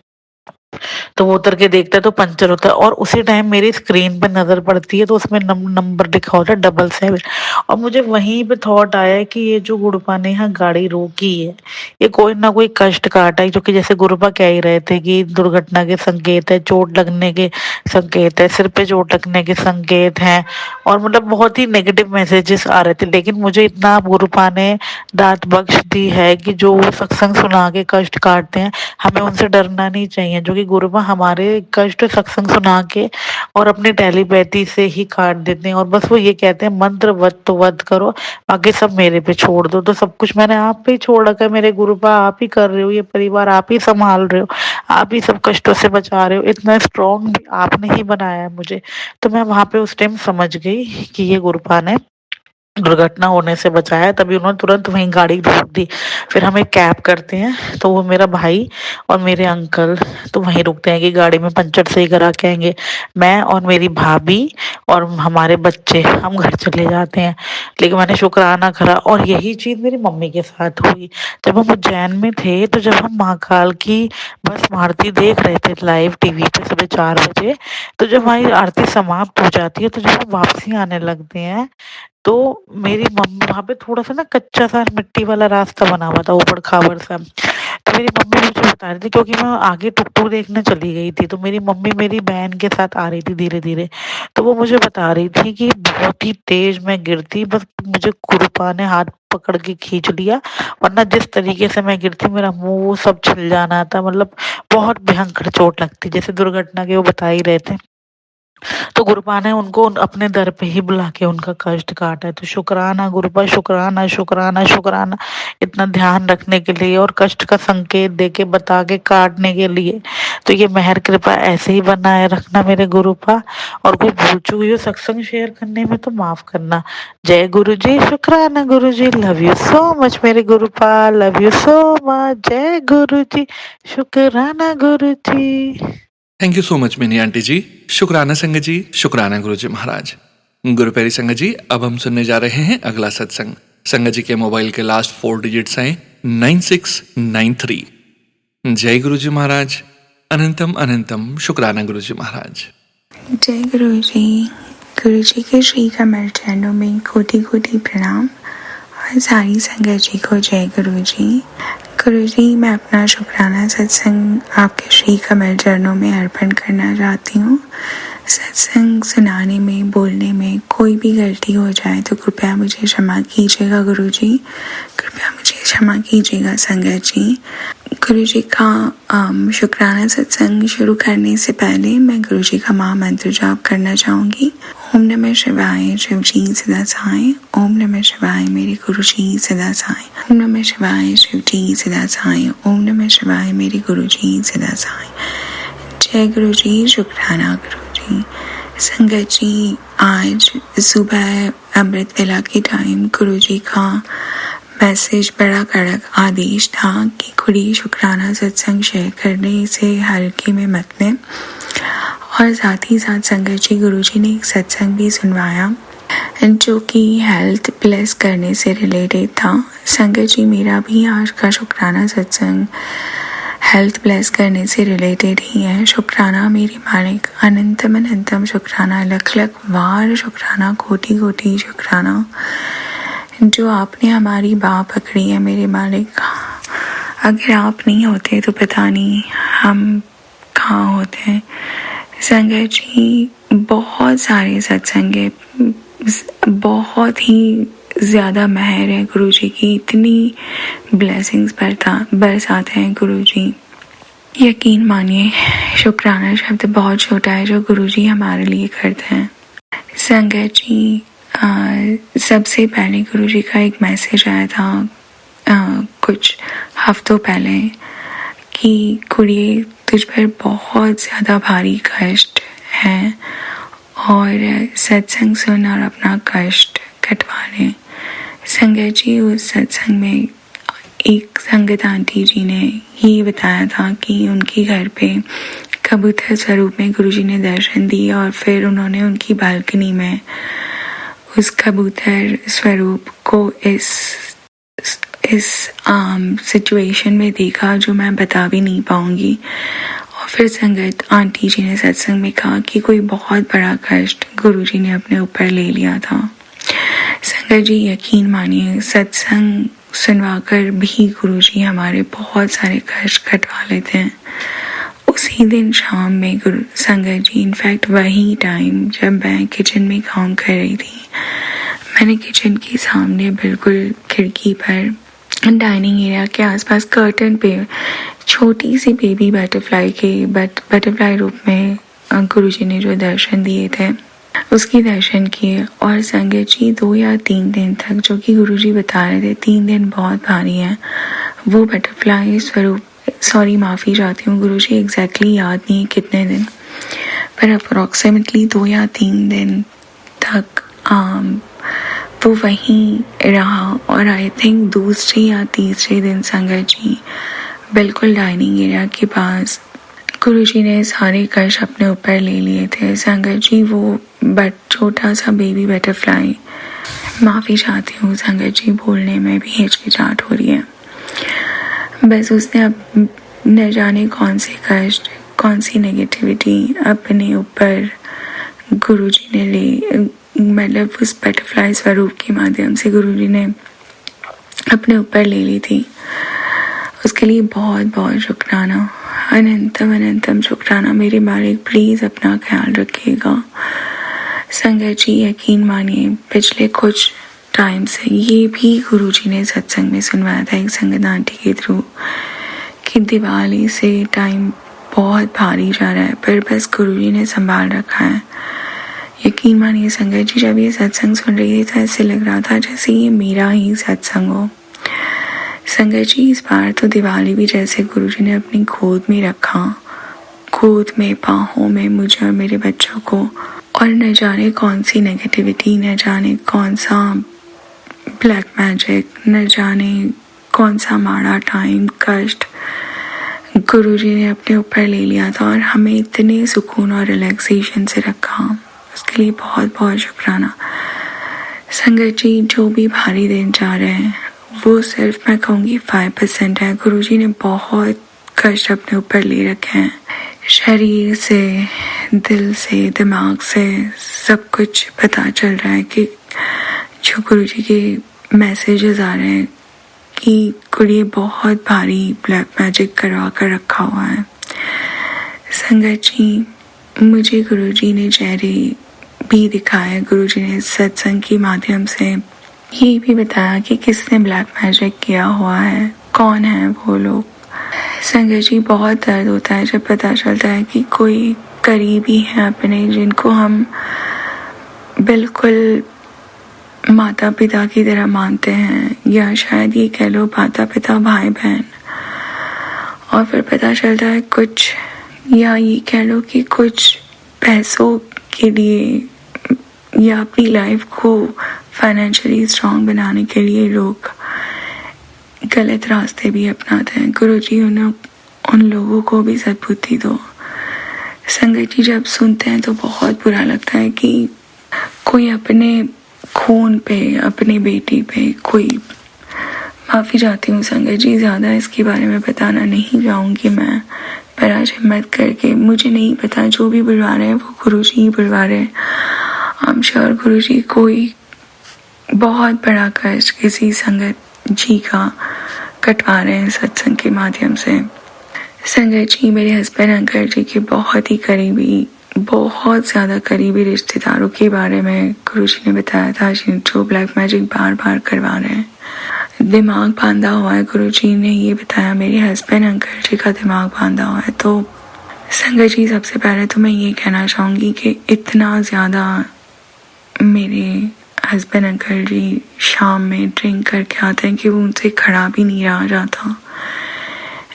तो वो उतर के देखता है तो पंचर होता है। और उसी टाइम मेरी स्क्रीन पे नजर पड़ती है, तो उसमें नंबर लिखा होता है 77। और मुझे वहीं पे थॉट आया कि ये जो गुरुपा ने यहाँ गाड़ी रोकी है, ये कोई ना कोई कष्ट काटा है, जो कि जैसे गुरुपा कह ही रहे थे कि दुर्घटना के संकेत है, चोट लगने के संकेत है, सिर पे चोट लगने के संकेत हैं, और मतलब बहुत ही नेगेटिव मैसेजेस आ रहे थे। लेकिन मुझे इतना गुरुपा ने दात बख्श दी है कि जो वो सत्संग सुना के कष्ट काटते हैं, हमें उनसे डरना नहीं चाहिए। जो कि गुरुपा हमारे कष्ट सत्संग सुना के और अपनी टेलीपैथी से ही काट देते हैं, और बस वो ये कहते हैं मंत्र वध तो वध करो, बाकी सब मेरे पे छोड़ दो। तो सब कुछ मैंने आप पे ही छोड़ रखा है मेरे गुरुपा, आप ही कर रहे हो, ये परिवार आप ही संभाल रहे हो, आप ही सब कष्टों से बचा रहे हो, इतना स्ट्रॉन्ग भी आपने ही बनाया है मुझे। तो मैं वहां पे उस टाइम समझ गई कि ये गुरुपा ने दुर्घटना होने से बचाया। तभी उन्होंने तुरंत वहीं गाड़ी रोक दी। फिर हम एक कैब करते हैं, तो वो मेरा भाई और मेरे अंकल तो वहीं रुकते हैं कि गाड़ी में पंचर सही करा के आएंगे। मैं और मेरी भाभी और हमारे बच्चे हम घर चले जाते हैं। लेकिन मैंने शुक्राना करा, और यही चीज मेरी मम्मी के साथ हुई। जब हम उज्जैन में थे, तो जब हम महाकाल की बस आरती देख रहे थे लाइव टीवी पे सुबह 4 बजे, तो जब हमारी आरती समाप्त हो जाती है, तो जब हम वापसी आने लगते हैं, तो मेरी मम्मी वहां पे थोड़ा सा ना कच्चा सा मिट्टी वाला रास्ता बना हुआ था, ऊबड़ खाबड़ सा। तो मेरी मम्मी मुझे बता रही थी, क्योंकि मैं आगे टुक टुक देखने चली गई थी, तो मेरी मम्मी मेरी बहन के साथ आ रही थी धीरे धीरे। तो वो मुझे बता रही थी कि बहुत ही तेज मैं गिरती, बस मुझे गुरुपा ने हाथ पकड़ के खींच लिया, वरना जिस तरीके से मैं गिरती, मेरा मुंह वो सब छिल जाना था। मतलब बहुत भयंकर चोट लगती, जैसे दुर्घटना के वो बता ही रहे थे। तो गुरुपा ने उनको अपने दर पे ही बुला के उनका कष्ट काटा है। तो शुक्राना गुरुपा, शुक्राना शुक्राना शुक्राना, इतना ध्यान रखने के लिए और कष्ट का संकेत दे के बता के काटने के लिए। तो ये मेहर कृपा ऐसे ही बनाए रखना मेरे गुरुपा। और कोई भूल चूक हुई हो सत्संग शेयर करने में तो माफ करना। जय गुरु जी, शुक्राना Guru ji, love you so much मेरे गुरुपा, लव यू सो मच। जय गुरु जी, शुक्राना Guru ji. Thank you so much Mini aunty ji. शुक्राना संगत जी, शुक्राना गुरुजी महाराज। गुरु प्यारी संगत जी, अब हम सुनने जा रहे हैं अगला सत्संग। संगत जी के मोबाइल के लास्ट 4 डिजिट्स हैं 9693। जय गुरुजी महाराज। अनंतम अनंतम शुक्राना गुरुजी महाराज। जय गुरु जी के श्री कमल चरणों में कोटि कोटि प्रणाम और सारी संगत जी को जय गुरु जी। मैं अपना शुक्राना सत्संग आपके श्री कमल चरणों में अर्पण करना चाहती हूँ। सत्संग सुनाने में, बोलने में कोई भी गलती हो जाए तो कृपया मुझे क्षमा कीजिएगा गुरु जी, कृपया मुझे क्षमा कीजिएगा संगत जी। गुरु जी का शुक्राना सत्संग शुरू करने से पहले मैं गुरु जी का महामंत्र जाप करना चाहूँगी। ओम नमः शिवाय, शिव जी सदा साई। ओम नमः शिवाय, मेरे गुरु जी सदा साई। ओम नमः शिवाय, शिव जी सदा साई। ओम नमः शिवाय, मेरे गुरु जी सदा साई। जय गुरु जी, शुक्राना गुरु जी। संगत जी, आज सुबह अमृत वेला के टाइम गुरु जी का मैसेज बड़ा कड़क आदेश था कि कुड़ी शुक्राना सत्संग शेयर करने से हल्के में मत लें। और साथ ही साथ संगत जी, गुरु जी ने एक सत्संग भी सुनवाया जो कि हेल्थ प्लस करने से रिलेटेड था। संगत जी, मेरा भी आज का शुक्राना सत्संग हेल्थ प्लस करने से रिलेटेड ही है। शुक्राना मेरे मालिक, अनंतम अनंतम शुक्राना, लख लख बार शुक्राना, कोटि कोटि शुक्राना जो आपने हमारी बाह पकड़ी है मेरे मालिक। अगर आप नहीं होते तो पता नहीं हम कहाँ होते हैं। संगत जी, बहुत सारे सत्संग है, बहुत ही ज़्यादा मेहर है गुरु जी की, इतनी ब्लेसिंग्स बरसाते हैं गुरु जी। यकीन मानिए, शुक्राना शब्द बहुत छोटा है जो गुरु जी हमारे लिए करते हैं। संगत जी, सबसे पहले गुरु जी का एक मैसेज आया था कुछ हफ्तों पहले कि कुड़िए तुझ पर बहुत ज़्यादा भारी कष्ट है और सत्संग सुन और अपना कष्ट कटवा ले। संगत जी, उस सत्संग में एक संगत आंटी जी ने ये बताया था कि उनके घर पे कबूतर स्वरूप में गुरुजी ने दर्शन दिए और फिर उन्होंने उनकी बालकनी में उस कबूतर स्वरूप को इस सिचुएशन में देखा जो मैं बता भी नहीं पाऊंगी। और फिर संगत आंटी जी ने सत्संग में कहा कि कोई बहुत बड़ा कष्ट गुरुजी ने अपने ऊपर ले लिया था। संगत जी, यकीन मानिए, सत्संग सुनवाकर भी गुरुजी हमारे बहुत सारे कष्ट कटवा लेते हैं। उसी दिन शाम में गुरु संगत जी, इनफैक्ट वही टाइम जब मैं किचन में काम कर रही थी, मैंने किचन के सामने बिल्कुल खिड़की पर डाइनिंग एरिया के आसपास कर्टन पे छोटी सी बेबी बटरफ्लाई रूप में गुरुजी ने जो दर्शन दिए थे उसकी दर्शन किए। और संगत जी, 2 या 3 दिन तक, जो कि गुरुजी बता रहे थे 3 दिन बहुत भारी हैं, वो बटरफ्लाई स्वरूप, सॉरी माफ़ी चाहती हूँ गुरुजी, एग्जैक्टली याद नहीं है कितने दिन, पर अप्रॉक्सीमेटली 2 या 3 दिन तक वो वहीं रहा। और आई थिंक दूसरे या तीसरे दिन संगत जी बिल्कुल डाइनिंग एरिया के पास गुरुजी ने सारे कष्ट अपने ऊपर ले लिए थे। संगत जी, वो छोटा सा बेबी बटरफ्लाई, माफ़ी चाहती हूँ संगत जी, बोलने में भी हिचकिचाहट हो रही है, बस उसने अब न जाने कौन से कष्ट, कौन सी नेगेटिविटी अपने ऊपर गुरुजी ने ले, मतलब उस बटरफ्लाई स्वरूप के माध्यम से गुरुजी ने अपने ऊपर ले ली थी। उसके लिए बहुत बहुत शुक्राना, अनंतम अनंतम शुक्राना। मेरे मालिक, प्लीज़ अपना ख्याल रखिएगा। संगत जी, यकीन मानिए, पिछले कुछ टाइम से ये भी गुरुजी ने सत्संग में सुनवाया था एक संगत आंटी के थ्रू कि दिवाली से टाइम बहुत भारी जा रहा है, पर बस गुरुजी ने संभाल रखा है। यकीन मानिए संगत जी, जब ये सत्संग सुन रही थी तो ऐसे लग रहा था जैसे ये मेरा ही सत्संग हो। संगत जी, इस बार तो दिवाली भी जैसे गुरुजी ने अपनी गोद में रखा, गोद में, बाहों में मुझे और मेरे बच्चों को, और न जाने कौन सी नेगेटिविटी, न जाने कौन सा ब्लैक मैजिक, न जाने कौन सा माड़ा टाइम, कष्ट गुरुजी ने अपने ऊपर ले लिया था और हमें इतने सुकून और रिलैक्सेशन से रखा, उसके लिए बहुत बहुत शुक्राना। संगत जी, जो भी भारी दिन जा रहे हैं वो सिर्फ मैं कहूँगी 5% है। गुरुजी ने बहुत कष्ट अपने ऊपर ले रखे हैं, शरीर से, दिल से, दिमाग से, सब कुछ पता चल रहा है कि जो गुरुजी के मैसेजेस आ रहे हैं कि कुड़ी बहुत भारी ब्लैक मैजिक करवा कर रखा हुआ है। संगत जी, मुझे गुरुजी ने चेहरे भी दिखाए, गुरुजी ने सत्संग के माध्यम से ये भी बताया कि किसने ब्लैक मैजिक किया हुआ है, कौन है वो लोग। संगत जी, बहुत दर्द होता है जब पता चलता है कि कोई करीबी है अपने, जिनको हम बिल्कुल माता पिता की तरह मानते हैं, या शायद ये कह लो माता पिता भाई बहन, और फिर पता चलता है कुछ, या ये कह लो कि कुछ पैसों के लिए या अपनी लाइफ को फाइनेंशियली स्ट्रांग बनाने के लिए लोग गलत रास्ते भी अपनाते हैं। गुरुजी उन लोगों को भी सद्बुद्धि दो। संगत जी, जब सुनते हैं तो बहुत बुरा लगता है कि कोई अपने खून पे, अपनी बेटी पे कोई, माफ़ी चाहती हूँ संगत जी, ज़्यादा इसके बारे में बताना नहीं चाहूँगी मैं, पर आज हिम्मत करके, मुझे नहीं पता, जो भी बुलवा रहे हैं वो गुरुजी ही बुलवा रहे हैं। आई एम श्योर गुरुजी कोई बहुत बड़ा कष्ट किसी संगत जी का कटवा रहे हैं सत्संग के माध्यम से। संगत जी, मेरे हस्बैंड अंकल जी के बहुत ही करीबी, बहुत ज़्यादा करीबी रिश्तेदारों के बारे में गुरुजी ने बताया था, जो ब्लैक मैजिक बार बार करवा रहे हैं। दिमाग बांधा हुआ है, गुरुजी ने ये बताया, मेरे हस्बैंड अंकल जी का दिमाग बांधा हुआ है। तो संगत जी, सबसे पहले तो मैं ये कहना चाहूँगी कि इतना ज़्यादा मेरे हस्बैंड अंकल जी शाम में ड्रिंक करके आते हैं कि वो उनसे खड़ा भी नहीं रहा जाता।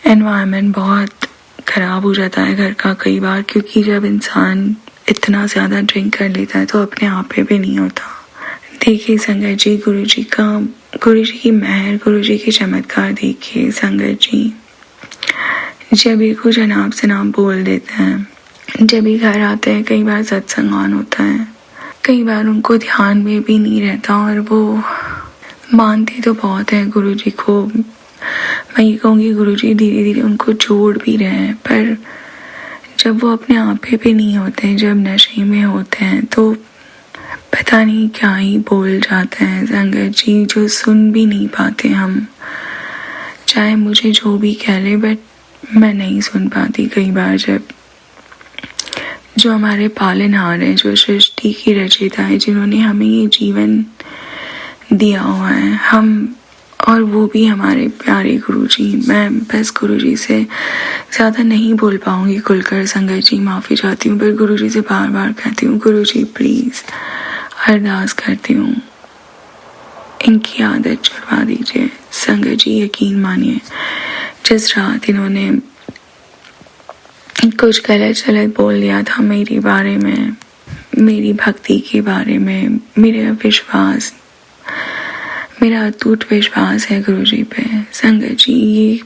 एनवायरनमेंट बहुत ख़राब हो जाता है घर का कई बार, क्योंकि जब इंसान इतना ज़्यादा ड्रिंक कर लेता है तो अपने आप पे नहीं होता। देखिए संगत जी, गुरुजी की मेहर, गुरुजी की चमत्कार देखिए संगत जी। जब ये को जनाब से नाम बोल देते हैं, जब ये घर आते हैं, कई बार सत्संग ऑन होता है, कई बार उनको ध्यान में भी नहीं रहता और वो मानते तो बहुत है गुरुजी को। मैं ये कहूँगी गुरुजी धीरे धीरे उनको जोड़ भी रहे हैं, पर जब वो अपने आप पे नहीं होते हैं, जब नशे में होते हैं, तो पता नहीं क्या ही बोल जाते हैं संगत जी, जो सुन भी नहीं पाते हम। चाहे मुझे जो भी कह ले, बट मैं नहीं सुन पाती कई बार। जब जो हमारे पालनहार हैं, जो सृष्टि की रचयिता है, जिन्होंने हमें ये जीवन दिया हुआ है, हम, और वो भी हमारे प्यारे गुरुजी। मैं बस गुरुजी से ज़्यादा नहीं बोल पाऊँगी खुलकर संगत जी, माफ़ी चाहती हूँ, पर गुरुजी से बार बार कहती हूँ, गुरुजी प्लीज़, अरदास करती हूँ, इनकी आदत छुड़वा दीजिए। संगत जी, यकीन मानिए, जिस रात इन्होंने कुछ गलत बोल दिया था मेरे बारे में, मेरी भक्ति के बारे में, मेरा अटूट विश्वास है गुरुजी पे। संगत जी, ये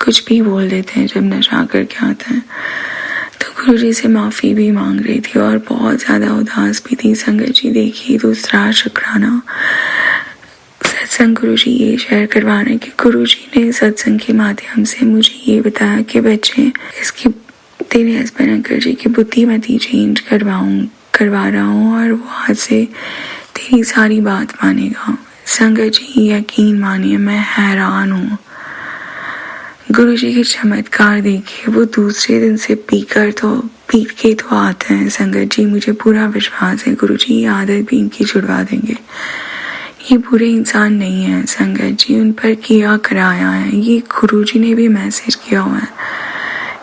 कुछ भी बोल देते हैं जब नशा करके आते हैं। तो गुरुजी से माफ़ी भी मांग रही थी और बहुत ज़्यादा उदास भी थी संगत जी। देखिए, दूसरा शुक्राना सत्संग गुरुजी ये शेयर करवा रहे हैं कि गुरुजी ने सत्संग के माध्यम से मुझे ये बताया कि बच्चे, इसकी तेरे हस्बैंड अंकल जी की बुद्धिमती चेंज करवा रहा हूँ और वो आज से तेरी सारी बात मानेगा। संगत जी, यकीन मानिए, मैं हैरान हूँ। गुरुजी के चमत्कार देखिए, वो दूसरे दिन से पीट के तो आते हैं संगत जी। मुझे पूरा विश्वास है गुरुजी ये आदत भी इनकी छुड़वा देंगे। ये बुरे इंसान नहीं है संगत जी, उन पर किया कराया है, ये गुरुजी ने भी मैसेज किया हुआ है,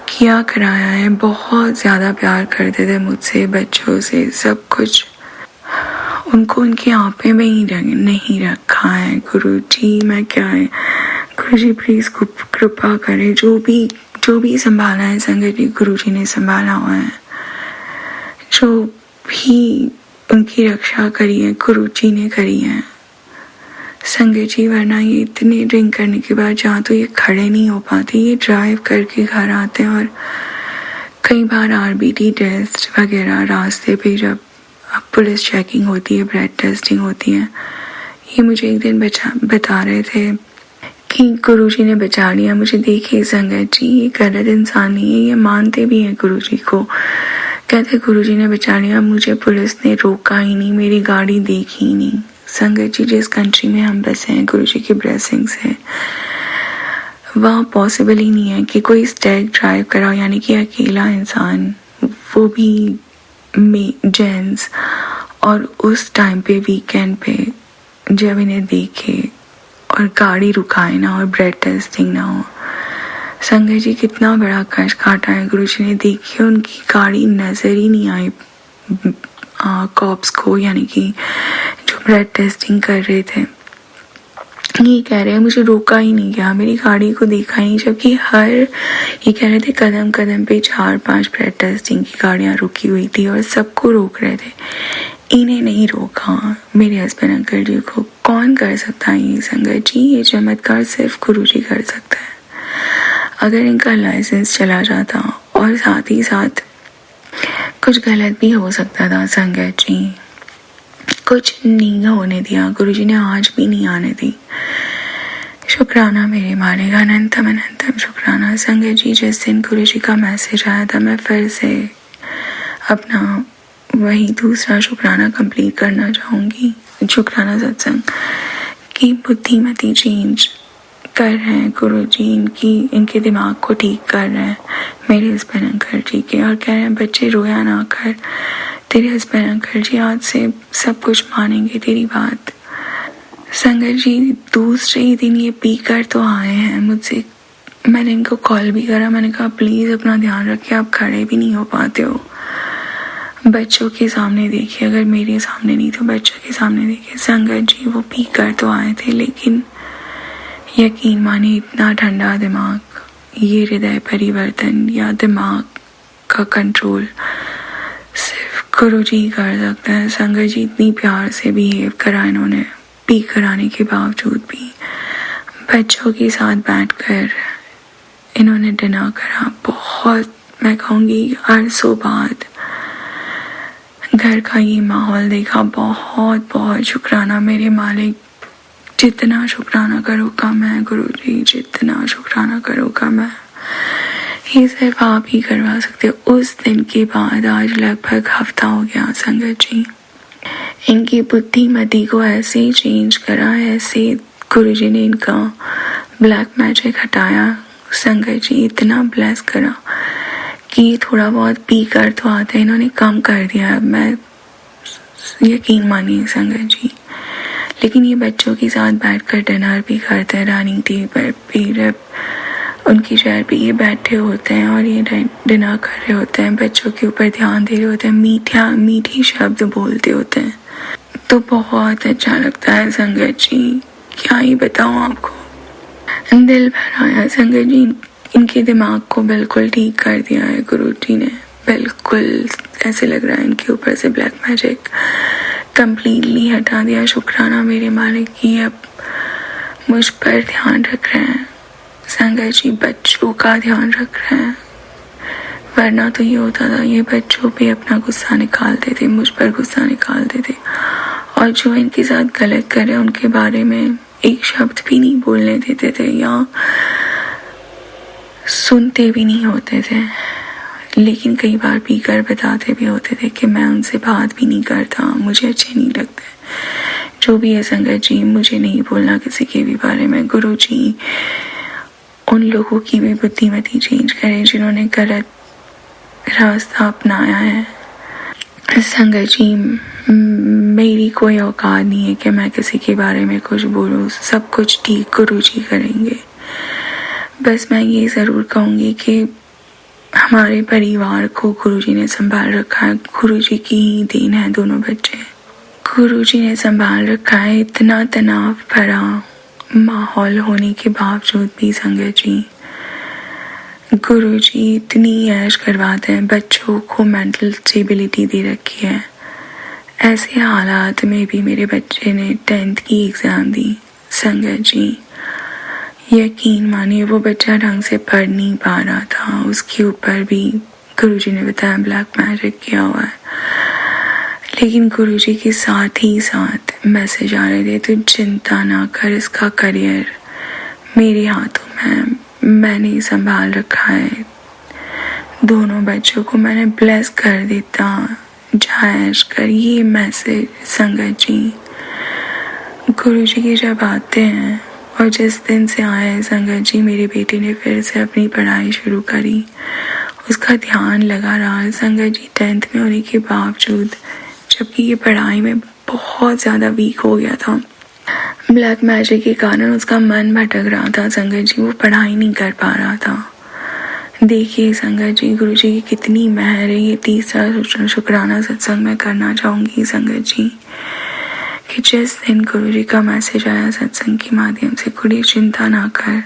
किया कराया है। बहुत ज़्यादा प्यार करते थे मुझसे, बच्चों से, सब कुछ। उनको उनकी आंखें में ही नहीं रखा है गुरुजी। मैं क्या है गुरुजी, प्लीज़ कृपा करें। जो भी संभाला है संगत जी, गुरुजी ने संभाला हुआ है। जो भी उनकी रक्षा करी है गुरुजी ने करी है। संगत जी वरना ये इतने ड्रिंक करने के बाद जहाँ तो ये खड़े नहीं हो पाते, ये ड्राइव करके घर आते हैं। और कई बार आरबीटी टेस्ट वगैरह रास्ते पे जब पुलिस चेकिंग होती है, ब्लड टेस्टिंग होती है, ये मुझे एक दिन बता रहे थे कि गुरुजी ने बचा लिया मुझे। देखिए संगत जी, ये गलत इंसान नहीं है, ये मानते भी हैं गुरुजी को। कहते गुरुजी ने बचा लिया मुझे, पुलिस ने रोका ही नहीं, मेरी गाड़ी देखी ही नहीं। संगत जी, जिस कंट्री में हम बसे हैं गुरुजी की ब्लेसिंग से, वहाँ पॉसिबल ही नहीं है कि कोई स्टेक ड्राइव कराओ, यानी कि अकेला इंसान, वो भी जेंट्स, और उस टाइम पे वीकेंड पे जब इन्हें देखे और गाड़ी रुकाए ना और ब्लड टेस्टिंग ना हो। संगत जी, कितना बड़ा कष्ट काटा है गुरुजी ने। देखिए उनकी गाड़ी नजर ही नहीं आई कॉप्स को, यानी कि जो ब्लड टेस्टिंग कर रहे थे। ये कह रहे हैं मुझे रोका ही नहीं गया, मेरी गाड़ी को देखा ही नहीं, जबकि ये कह रहे थे कदम कदम पे 4-5 ब्लड टेस्टिंग की गाड़ियां रुकी हुई थी और सबको रोक रहे थे, इन्हें नहीं रोका। मेरे हस्बैंड अंकल जी को कौन कर सकता है ये संगत जी? ये चमत्कार सिर्फ गुरुजी कर सकता है। अगर इनका लाइसेंस चला जाता और साथ ही साथ कुछ गलत भी हो सकता था संगत जी, कुछ नहीं होने दिया गुरुजी ने, आज भी नहीं आने दी। शुक्राना मेरे मालिक, अनंतम अनंतम शुक्राना। संगत जी, जिस दिन गुरुजी का मैसेज आया था, मैं फिर से अपना वही दूसरा शुक्राना कंप्लीट करना चाहूँगी। शुक्राना सत्संग की बुद्धिमती चेंज कर रहे हैं गुरुजी, इनके दिमाग को ठीक कर रहे हैं मेरे हस्बैंड अंकल जी के, और कह रहे हैं बच्चे रोया ना कर, तेरे हस्बैंड अंकल जी आज से सब कुछ मानेंगे तेरी बात। संगत जी, दूसरे ही दिन ये पी कर तो आए हैं मुझसे, मैंने इनको कॉल भी करा, मैंने कहा प्लीज़ अपना ध्यान रखिए, आप खड़े भी नहीं हो पाते हो, बच्चों के सामने देखिए, अगर मेरे सामने नहीं तो बच्चों के सामने देखिए। संगत जी, वो पी कर तो आए थे, लेकिन यकीन मानिए इतना ठंडा दिमाग, ये हृदय परिवर्तन या दिमाग का कंट्रोल सिर्फ गुरुजी कर सकता है। संगत जी, इतनी प्यार से बिहेव करा इन्होंने, पी कराने के बावजूद भी बच्चों के साथ बैठकर इन्होंने डिनर करा। बहुत, मैं कहूँगी अरसों बाद घर का ये माहौल देखा। बहुत बहुत शुक्राना मेरे मालिक, जितना शुक्राना करो कम है गुरुजी, जितना शुक्राना करो कम है, ये सिर्फ आप ही करवा सकते हो। उस दिन के बाद आज लगभग हफ्ता हो गया संगत जी, इनकी बुद्धिमती को ऐसे ही चेंज करा, ऐसे गुरुजी ने इनका ब्लैक मैजिक हटाया। संगत जी, इतना ब्लेस करा कि ये थोड़ा बहुत पी कर तो आता है, इन्होंने कम कर दिया, मैं यकीन मानिए संगत जी। लेकिन ये बच्चों के साथ बैठकर डिनर भी करते हैं, डाइनिंग टेबल पे उनकी चेयर पे ये बैठे होते हैं और ये डिनर कर रहे होते हैं, बच्चों के ऊपर ध्यान दे रहे होते हैं, मीठी शब्द बोलते होते हैं, तो बहुत अच्छा लगता है संगत जी। क्या ही बताऊँ आपको, दिल भर आया संगत जी। इनके दिमाग को बिल्कुल ठीक कर दिया है गुरुजी ने, बिल्कुल ऐसे लग रहा है इनके ऊपर से ब्लैक मैजिक कंप्लीटली हटा दिया। शुक्राना मेरे मालिक की, अब मुझ पर ध्यान रख रहे हैं संगत जी, बच्चों का ध्यान रख रहे हैं। वरना तो ये होता था, ये बच्चों पे अपना गुस्सा निकालते थे, मुझ पर गुस्सा निकालते थे, और जो इनके साथ गलत कर रहे हैं उनके बारे में एक शब्द भी नहीं बोलने देते थे या सुनते भी नहीं होते थे। लेकिन कई बार पीकर बताते भी होते थे कि मैं उनसे बात भी नहीं करता, मुझे अच्छे नहीं लगते। जो भी है संगत जी, मुझे नहीं बोलना किसी के भी बारे में। गुरुजी उन लोगों की भी बुद्धिमती चेंज करें जिन्होंने गलत रास्ता अपनाया है। संगत जी, मेरी कोई औकात नहीं है कि मैं किसी के बारे में कुछ बोलूँ, सब कुछ ठीक गुरुजी करेंगे। बस मैं ये ज़रूर कहूँगी कि हमारे परिवार को गुरुजी ने संभाल रखा है, गुरुजी की ही देन है दोनों बच्चे, गुरुजी ने संभाल रखा है। इतना तनाव भरा माहौल होने के बावजूद भी संगत जी, गुरुजी इतनी ऐश करवाते हैं, बच्चों को मेंटल स्टेबिलिटी दे रखी है। ऐसे हालात में भी मेरे बच्चे ने 10th की एग्ज़ाम दी संगत जी। यकीन मानिए वो बच्चा ढंग से पढ़ नहीं पा रहा था, उसके ऊपर भी गुरुजी ने बताया ब्लैक मैजिक किया हुआ है। लेकिन गुरुजी के साथ ही साथ मैसेज आ रहे थे, तू चिंता ना कर, इसका करियर मेरे हाथों में, मैंने संभाल रखा है, दोनों बच्चों को मैंने ब्लेस कर देता, जायश कर। ये मैसेज संगत जी गुरुजी की जब आते हैं, और जिस दिन से आए संगत जी मेरे बेटे ने फिर से अपनी पढ़ाई शुरू करी, उसका ध्यान लगा रहा संगत जी 10th में होने के बावजूद, जबकि ये पढ़ाई में बहुत ज़्यादा वीक हो गया था। ब्लैक मैजिक के कारण उसका मन भटक रहा था संगत जी, वो पढ़ाई नहीं कर पा रहा था। देखिए संगत जी गुरुजी की कितनी मेहर है। ये तीसरा शुक्राना सत्संग मैं करना चाहूँगी संगत जी कि जिस दिन गुरुजी का मैसेज आया सत्संग के माध्यम से, गुरुजी चिंता ना कर,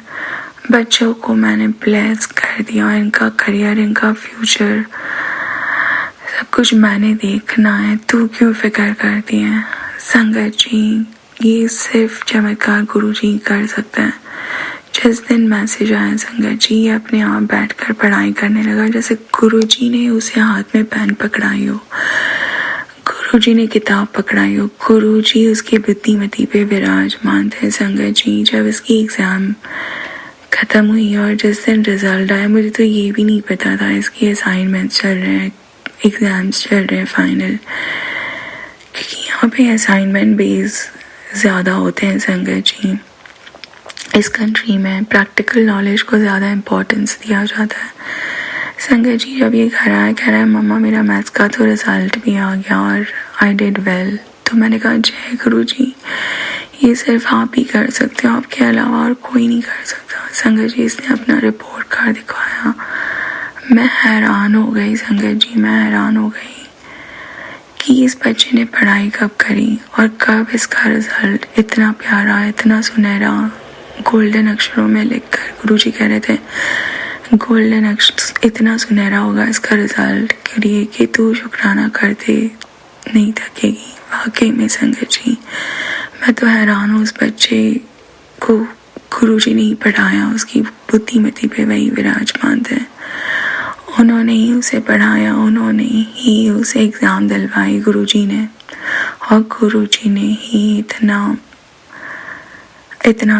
बच्चों को मैंने ब्लेस कर दिया, इनका करियर, इनका फ्यूचर सब कुछ मैंने देखना है, तू क्यों फिक्र करती है। संगत जी ये सिर्फ चमत्कार गुरुजी कर सकते हैं। जिस दिन मैसेज आया संगत जी, ये अपने आप बैठकर पढ़ाई करने लगा जैसे गुरुजी ने उसे हाथ में पेन पकड़ाई हो, गुरुजी ने किताब पकड़ाई हो, गुरुजी उसकी बुद्धिमती पे विराजमान थे संगत जी। जब इसकी एग्ज़ाम ख़त्म हुई और जिस दिन रिज़ल्ट आया, मुझे तो ये भी नहीं पता था इसकी असाइनमेंट्स चल रहे हैं, एग्ज़ाम्स चल रहे हैं फाइनल, क्योंकि यहाँ पे असाइनमेंट बेस ज़्यादा होते हैं संगत जी। इस कंट्री में प्रैक्टिकल नॉलेज को ज़्यादा इम्पोर्टेंस दिया जाता है संगत जी। जब ये घर आया, कह रहा है मम्मा मेरा मैथ्स का तो रिज़ल्ट भी आ गया और आई डिड वेल, तो मैंने कहा जय गुरु जी, ये सिर्फ आप ही कर सकते हो, आपके अलावा और कोई नहीं कर सकता। संगत जी इसने अपना रिपोर्ट कार्ड दिखाया, मैं हैरान हो गई संगत जी, मैं हैरान हो गई कि इस बच्चे ने पढ़ाई कब करी और कब इसका रिज़ल्ट इतना प्यारा, इतना सुनहरा गोल्डन अक्षरों में लिखकर, गुरुजी कह रहे थे गोल्डन अक्षर इतना सुनहरा होगा इसका रिज़ल्ट के लिए कि तू शुक्राना करते नहीं थकेगी। वाकई में संगत जी मैं तो हैरान हूँ, उस बच्चे को गुरुजी ने ही पढ़ाया, उसकी बुद्धिमती पे वही विराजमान थे, उन्होंने ही उसे पढ़ाया, उन्होंने ही उसे एग्ज़ाम दिलवाई गुरुजी ने, और गुरुजी ने ही इतना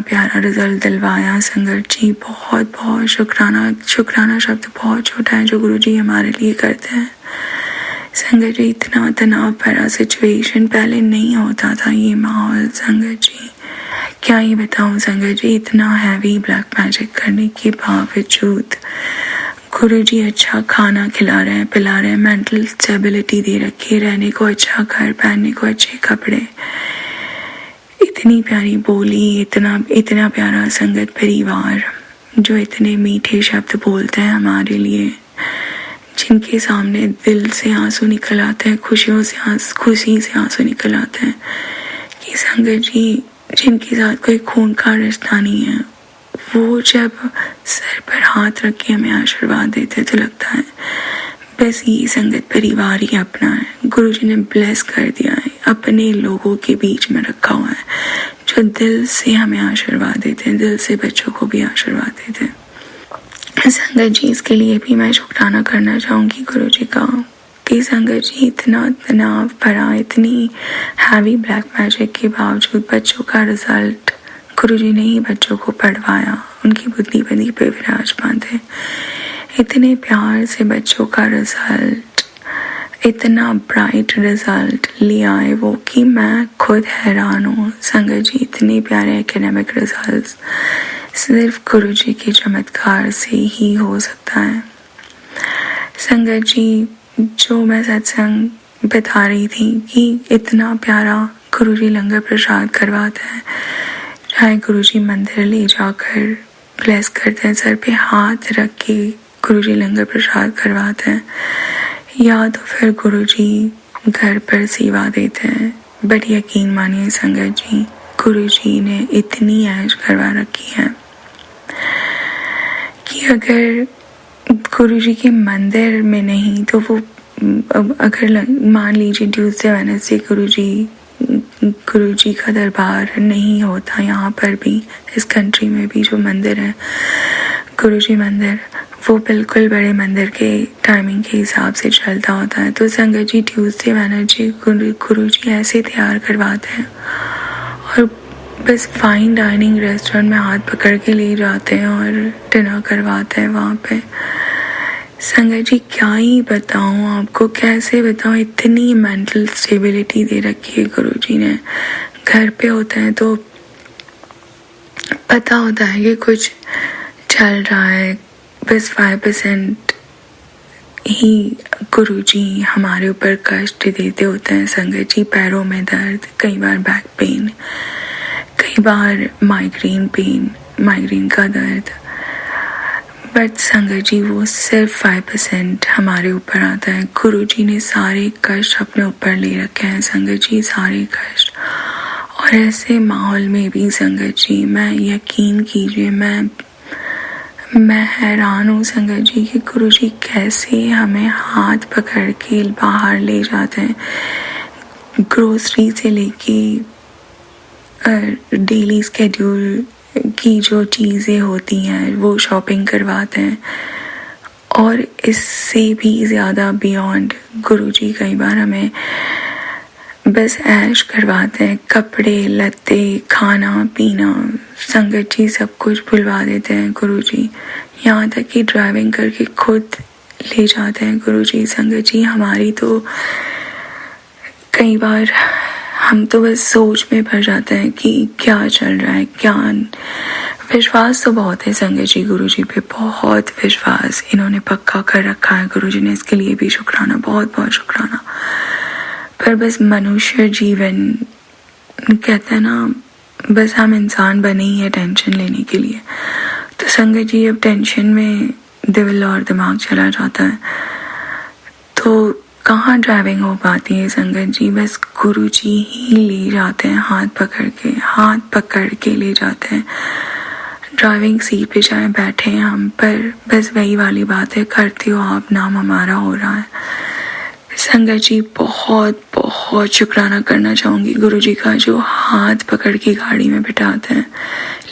प्यारा रिज़ल्ट दिलवाया संगत जी। बहुत बहुत शुक्राना शब्द बहुत छोटा है जो गुरुजी हमारे लिए करते हैं संगत जी। इतना तनाव भरा सिचुएशन पहले नहीं होता था, ये माहौल संगत जी क्या ही बताऊँ संगत जी। इतना हैवी ब्लैक मैजिक करने के बावजूद गुरुजी अच्छा खाना खिला रहे हैं, पिला रहे हैं, मेंटल स्टेबिलिटी दे रखी है, रहने को अच्छा घर, पहनने को अच्छे कपड़े, इतनी प्यारी बोली, इतना प्यारा संगत परिवार जो इतने मीठे शब्द बोलते हैं हमारे लिए, जिनके सामने दिल से आंसू निकल आते हैं, खुशी से आंसू निकल आते हैं कि संगत जी जिनके साथ कोई खून का रिश्ता नहीं है, वो जब सर पर हाथ रख के हमें आशीर्वाद देते तो लगता है बस ये संगत परिवार ही अपना है। गुरुजी ने ब्लेस कर दिया है, अपने लोगों के बीच में रखा हुआ है जो दिल से हमें आशीर्वाद देते हैं, दिल से बच्चों को भी आशीर्वाद देते हैं संगत जी। इसके लिए भी मैं शुक्राना करना चाहूँगी गुरुजी का कि संगत जी इतना तनाव भरा, इतनी हैवी ब्लैक मैजिक के बावजूद बच्चों का रिजल्ट गुरुजी ने ही बच्चों को पढ़वाया, उनकी बुद्धि पे विराजमान थे, इतने प्यार से बच्चों का रिजल्ट, इतना ब्राइट रिजल्ट ले आए वो कि मैं खुद हैरान हूँ संगत जी। इतने प्यारे एकेडमिक रिजल्ट्स सिर्फ गुरुजी के चमत्कार से ही हो सकता है संगत जी। जो मैं सत्संग बता रही थी कि इतना प्यारा गुरुजी लंगर प्रसाद करवाते हैं, चाहे गुरुजी मंदिर ले जाकर ब्लेस करते हैं, सर पे हाथ रख के गुरुजी लंगर प्रसाद करवाते हैं, या तो फिर गुरुजी घर पर सेवा देते हैं। बट यकीन मानिए संगत जी, गुरुजी ने इतनी ऐश करवा रखी है कि अगर गुरुजी के मंदिर में नहीं तो वो अगर मान लीजिए ट्यूसडे वेडनेसडे गुरुजी गुरुजी का दरबार नहीं होता यहाँ पर भी, इस कंट्री में भी जो मंदिर है गुरुजी मंदिर, वो बिल्कुल बड़े मंदिर के टाइमिंग के हिसाब से चलता होता है। तो संगत जी ट्यूसडे वेडनेसडे गुरुजी ऐसे तैयार करवाते हैं और बस फाइन डाइनिंग रेस्टोरेंट में हाथ पकड़ के ले जाते हैं और डिनर करवाते हैं वहाँ पे। संगत जी क्या ही बताऊँ आपको, कैसे बताऊँ, इतनी मेंटल स्टेबिलिटी दे रखी है गुरुजी ने। घर पे होते हैं तो पता होता है कि कुछ चल रहा है, बस 5% ही गुरुजी हमारे ऊपर कष्ट देते होते हैं। संगत जी पैरों में दर्द, कई बार बैक पेन, कई बार माइग्रेन का दर्द, बट संगत जी वो सिर्फ 5% हमारे ऊपर आता है। गुरुजी ने सारे कष्ट अपने ऊपर ले रखे हैं संगत जी, सारे कष्ट। और ऐसे माहौल में भी संगत जी, मैं यकीन कीजिए, मैं हैरान हूँ संगत जी कि गुरुजी कैसे हमें हाथ पकड़ के बाहर ले जाते हैं। ग्रोसरी से लेके डेली स्केड्यूल की जो चीज़ें होती हैं वो शॉपिंग करवाते हैं। और इससे भी ज़्यादा बियॉन्ड गुरुजी कई बार हमें बस ऐश करवाते हैं, कपड़े लत्ते, खाना पीना, संगत जी सब कुछ भुलवा देते हैं गुरुजी। यहाँ तक कि ड्राइविंग करके खुद ले जाते हैं गुरुजी। संगत जी हमारी तो कई बार हम तो बस सोच में भर जाते हैं कि क्या चल रहा है, क्या। विश्वास तो बहुत है संगत जी, गुरुजी पे बहुत विश्वास इन्होंने पक्का कर रखा है गुरुजी ने, इसके लिए भी शुक्राना, बहुत बहुत शुक्राना। पर बस मनुष्य जीवन कहते हैं ना, बस हम इंसान बने ही है टेंशन लेने के लिए। तो संगत जी अब टेंशन में दिल और दिमाग चला जाता है तो कहाँ ड्राइविंग हो पाती है संगत जी। बस गुरुजी ही ले जाते हैं हाथ पकड़ के ले जाते हैं। ड्राइविंग सीट पे चाहे बैठे हैं हम, पर बस वही वाली बात है, करते हो आप नाम हमारा हो रहा है। संगत जी बहुत बहुत शुक्राना करना चाहूँगी गुरुजी का, जो हाथ पकड़ के गाड़ी में बिठाते हैं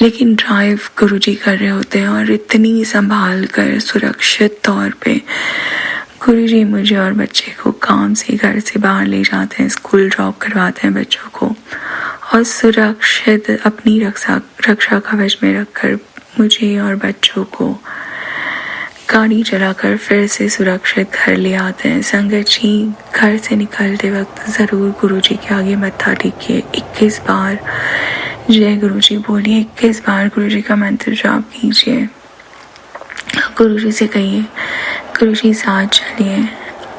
लेकिन ड्राइव गुरुजी कर रहे होते हैं और इतनी संभाल कर सुरक्षित तौर पे गुरुजी मुझे और बच्चे को काम से घर से बाहर ले जाते हैं, स्कूल ड्रॉप करवाते हैं बच्चों को और सुरक्षित अपनी रक्षा कवच में रखकर मुझे और बच्चों को गाड़ी चलाकर फिर से सुरक्षित घर ले आते हैं। संगत जी घर से निकलते वक्त ज़रूर गुरुजी के आगे मत्था टेकिए, 21 बार जय गुरुजी बोलिए, 21 बार गुरुजी का मंत्र जाप कीजिए। गुरुजी से कहिए गुरुजी साथ चलिए,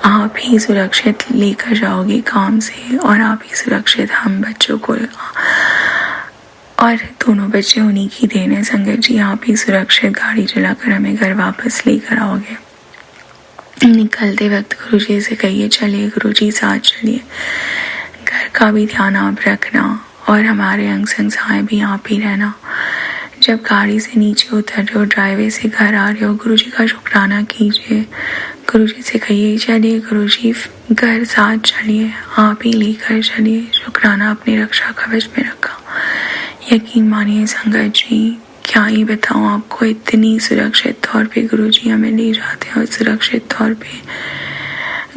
आप ही सुरक्षित लेकर जाओगे काम से और आप ही सुरक्षित हम बच्चों को, और दोनों बच्चे उन्हीं की देन है संगत जी, आप ही सुरक्षित गाड़ी चलाकर हमें घर वापस लेकर आओगे। निकलते वक्त गुरुजी से कहिए चलिए गुरुजी साथ चलिए, घर का भी ध्यान आप रखना और हमारे अंग संग सहाय भी आप ही रहना। जब गाड़ी से नीचे उतर रहे हो, ड्राइवे से घर आ रहे हो, गुरुजी का शुक्राना कीजिए। गुरुजी से कहिए चलिए गुरुजी घर साथ चलिए, आप ही लेकर चलिए, शुक्राना अपनी रक्षा कवच में रखा। यकीन मानिए संगत जी, क्या ही बताऊँ आपको, इतनी सुरक्षित तौर पे गुरुजी हमें ले जाते हैं और सुरक्षित तौर पे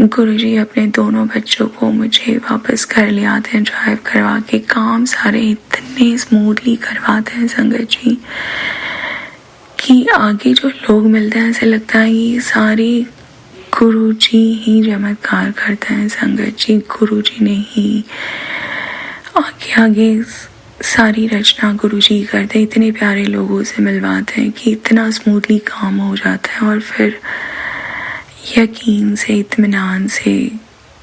गुरुजी अपने दोनों बच्चों को मुझे वापस घर ले आते हैं ड्राइव करवा के। काम सारे इतने स्मूथली करवाते हैं संगत जी कि आगे जो लोग मिलते हैं ऐसे लगता है ये सारे गुरुजी ही चमत्कार करते हैं संगत जी। गुरुजी ने ही आगे सारी रचना गुरुजी करते, इतने प्यारे लोगों से मिलवाते हैं कि इतना स्मूथली काम हो जाता है और फिर यकीन से इत्मीनान से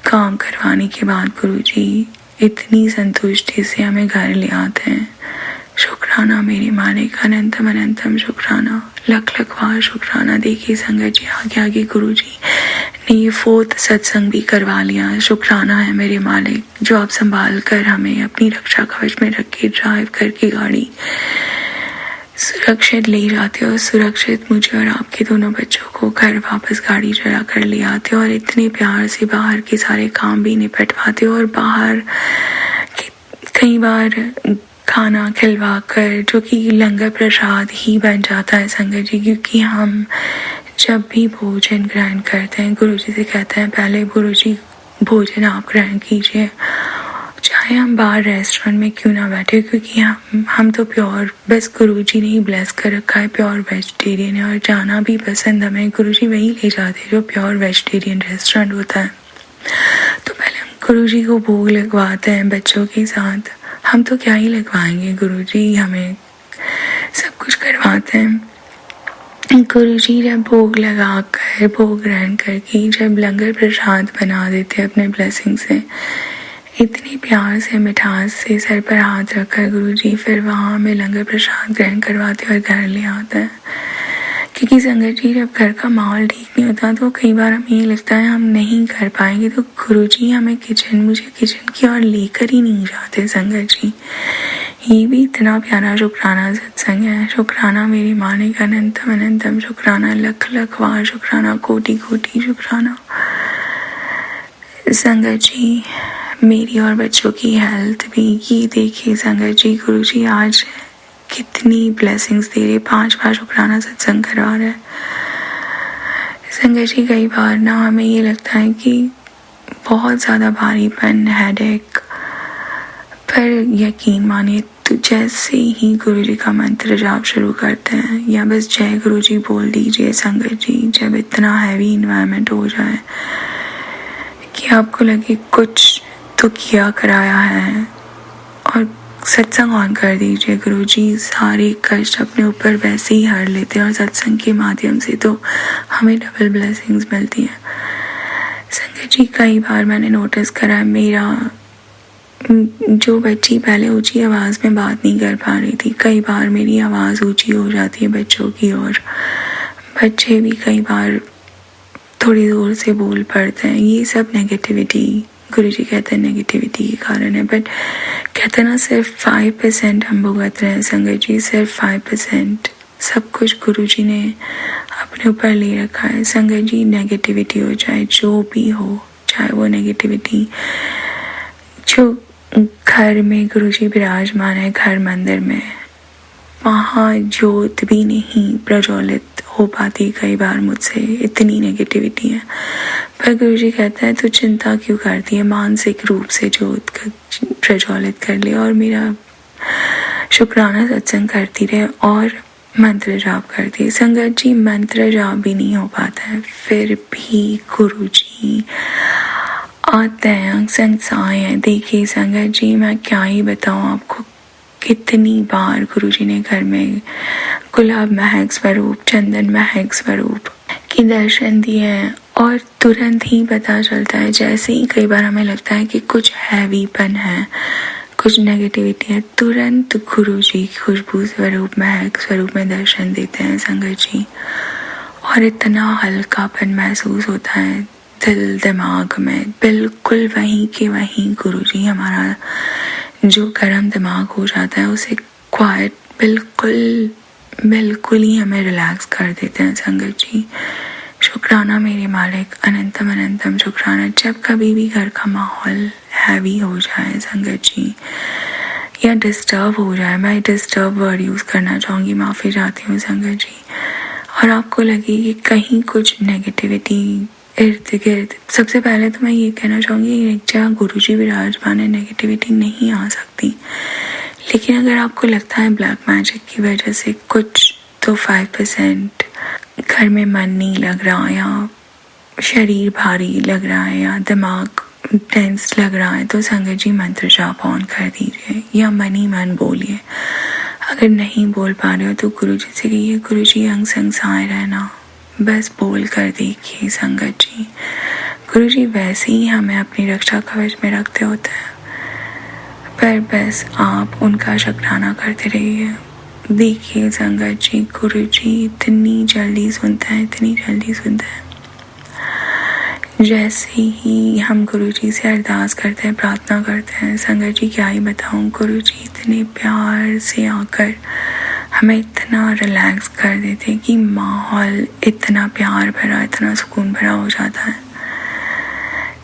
काम करवाने के बाद गुरुजी इतनी संतुष्टि से हमें घर ले आते हैं। शुक्राना मेरे मालिक, अनंतम अनंतम शुक्राना, लख बार शुक्राना। देखिए संगत जी आगे गुरुजी ने ये 4th सत्संग भी करवा लिया। शुक्राना है मेरे मालिक जो आप संभाल कर हमें अपनी रक्षा कवच में रख के ड्राइव करके गाड़ी सुरक्षित ले जाते हो, सुरक्षित मुझे और आपके दोनों बच्चों को घर वापस गाड़ी चला कर ले आते हो और इतने प्यार से बाहर के सारे काम भी निपटवाते हो और बाहर कई बार खाना खिलवा कर, जो कि लंगर प्रसाद ही बन जाता है संगत जी, क्योंकि हम जब भी भोजन ग्रहण करते हैं गुरु जी से कहते हैं पहले गुरु जी भोजन आप ग्रहण कीजिए, चाहे हम बाहर रेस्टोरेंट में क्यों ना बैठे, क्योंकि हम तो प्योर, बस गुरुजी ने ही ब्लेस कर रखा है, प्योर वेजिटेरियन है और जाना भी पसंद हमें गुरुजी वही ले जाते हैं जो प्योर वेजिटेरियन रेस्टोरेंट होता है। तो पहले हम गुरुजी को भोग लगवाते हैं बच्चों के साथ, हम तो क्या ही लगवाएंगे, गुरुजी हमें सब कुछ करवाते हैं। गुरुजी जब भोग लगा कर, भोग ग्रहण करके जब लंगर प्रसाद बना देते हैं अपने ब्लेसिंग से, इतने प्यार से मिठास से सर पर हाथ रखकर गुरुजी फिर वहाँ हमें लंगर प्रसाद ग्रहण करवाते और घर ले आता है। क्योंकि संगत जी जब घर का माहौल ठीक नहीं होता तो कई बार हमें ये लगता है हम नहीं कर पाएंगे, तो गुरुजी हमें मुझे किचन की ओर लेकर ही नहीं जाते संगत जी। ये भी इतना प्यारा शुक्राना सत्संग है। शुक्राना मेरी मालिक, अनंतम अनंतम शुक्राना, लख लख बार शुक्राना, कोटि कोटि शुक्राना। संगत जी मेरी और बच्चों की हेल्थ भी, ये देखिए संगत जी गुरुजी आज कितनी ब्लेसिंग्स दे रहे, 5 बार शुक्राना सत्संग करवा रहे हैं। संगत जी कई बार ना हमें ये लगता है कि बहुत ज़्यादा भारीपन, हेडेक, पर यकीन मानिए तो जैसे ही गुरुजी का मंत्र जाप शुरू करते हैं या बस जय गुरुजी बोल दीजिए संगत जी, जब इतना हैवी इन्वायरमेंट हो जाए कि आपको लगे कुछ तो किया कराया है, और सत्संग ऑन कर दीजिए, गुरुजी सारे कष्ट अपने ऊपर वैसे ही हर लेते हैं और सत्संग के माध्यम से तो हमें डबल ब्लेसिंग्स मिलती हैं। संगत जी कई बार मैंने नोटिस करा है, मेरा जो बच्ची पहले ऊंची आवाज़ में बात नहीं कर पा रही थी, कई बार मेरी आवाज़ ऊंची हो जाती है बच्चों की, और बच्चे भी कई बार थोड़ी जोर से बोल पड़ते हैं। ये सब नेगेटिविटी, गुरुजी कहते हैं नेगेटिविटी के कारण है, बट कहते हैं ना सिर्फ 5% हम भुगत रहे हैं संगत जी, सिर्फ 5%। सब कुछ गुरुजी ने अपने ऊपर ले रखा है संगत जी। नेगेटिविटी हो चाहे जो भी हो, चाहे वो नेगेटिविटी जो घर में गुरुजी विराजमान है, घर मंदिर में, वहाँ ज्योत भी नहीं प्रज्वलित हो पाती कई बार मुझसे, इतनी नेगेटिविटी है। पर गुरुजी कहता है तो चिंता क्यों करती है, मानसिक रूप से ज्योत प्रज्वलित कर ले और मेरा शुक्राना सत्संग करती रहे और मंत्र जाप करती है। संगत जी मंत्र जाप भी नहीं हो पाता है, फिर भी गुरुजी आते हैं, संसाय है। देखिए संगत जी मैं क्या ही बताऊँ आपको, कितनी बार गुरुजी ने घर में गुलाब महक स्वरूप, चंदन महक स्वरूप के दर्शन दिए हैं, और तुरंत ही पता चलता है, जैसे ही कई बार हमें लगता है कि कुछ हैवीपन है, कुछ नेगेटिविटी है, तुरंत गुरुजी खुशबू स्वरूप, महक स्वरूप में दर्शन देते हैं संगत जी, और इतना हल्कापन महसूस होता है दिल दिमाग में, बिल्कुल वहीं के वहीं गुरुजी हमारा जो गर्म दिमाग हो जाता है उसे क्वाइट, बिल्कुल ही हमें रिलैक्स कर देते हैं संगत जी। शुक्राना मेरे मालिक, अनंतम अनंतम शुक्राना। जब कभी भी घर का माहौल हैवी हो जाए संगत जी या डिस्टर्ब हो जाए, मैं डिस्टर्ब वर्ड यूज़ करना चाहूँगी, माफ़ी चाहती हूँ संगत जी, और आपको लगे कि कहीं कुछ नेगेटिविटी इर्द गिर्द, सबसे पहले तो मैं ये कहना चाहूँगी जहाँ गुरुजी विराजमान है नेगेटिविटी नहीं आ सकती, लेकिन अगर आपको लगता है ब्लैक मैजिक की वजह से कुछ तो 5% घर में मन नहीं लग रहा, या शरीर भारी लग रहा है, या दिमाग टेंस लग रहा है, तो संगत जी मंत्र जाप ऑन कर दीजिए या मन ही मन बोलिए। अगर नहीं बोल पा रहे हो तो गुरुजी से कहिए गुरुजी अंग संग साए रहना, बस बोल कर देखिए संगत जी। गुरुजी वैसे ही हमें अपनी रक्षा कवच में रखते होते हैं, पर बस आप उनका शुक्राना करते रहिए। देखिए संगत जी गुरुजी इतनी जल्दी सुनते हैं, इतनी जल्दी सुनते हैं। जैसे ही हम गुरुजी से अरदास करते हैं, प्रार्थना करते हैं, संगत जी क्या ही बताऊं, गुरुजी इतने प्यार से आकर हमें इतना रिलैक्स कर देते हैं कि माहौल इतना प्यार भरा, इतना सुकून भरा हो जाता है।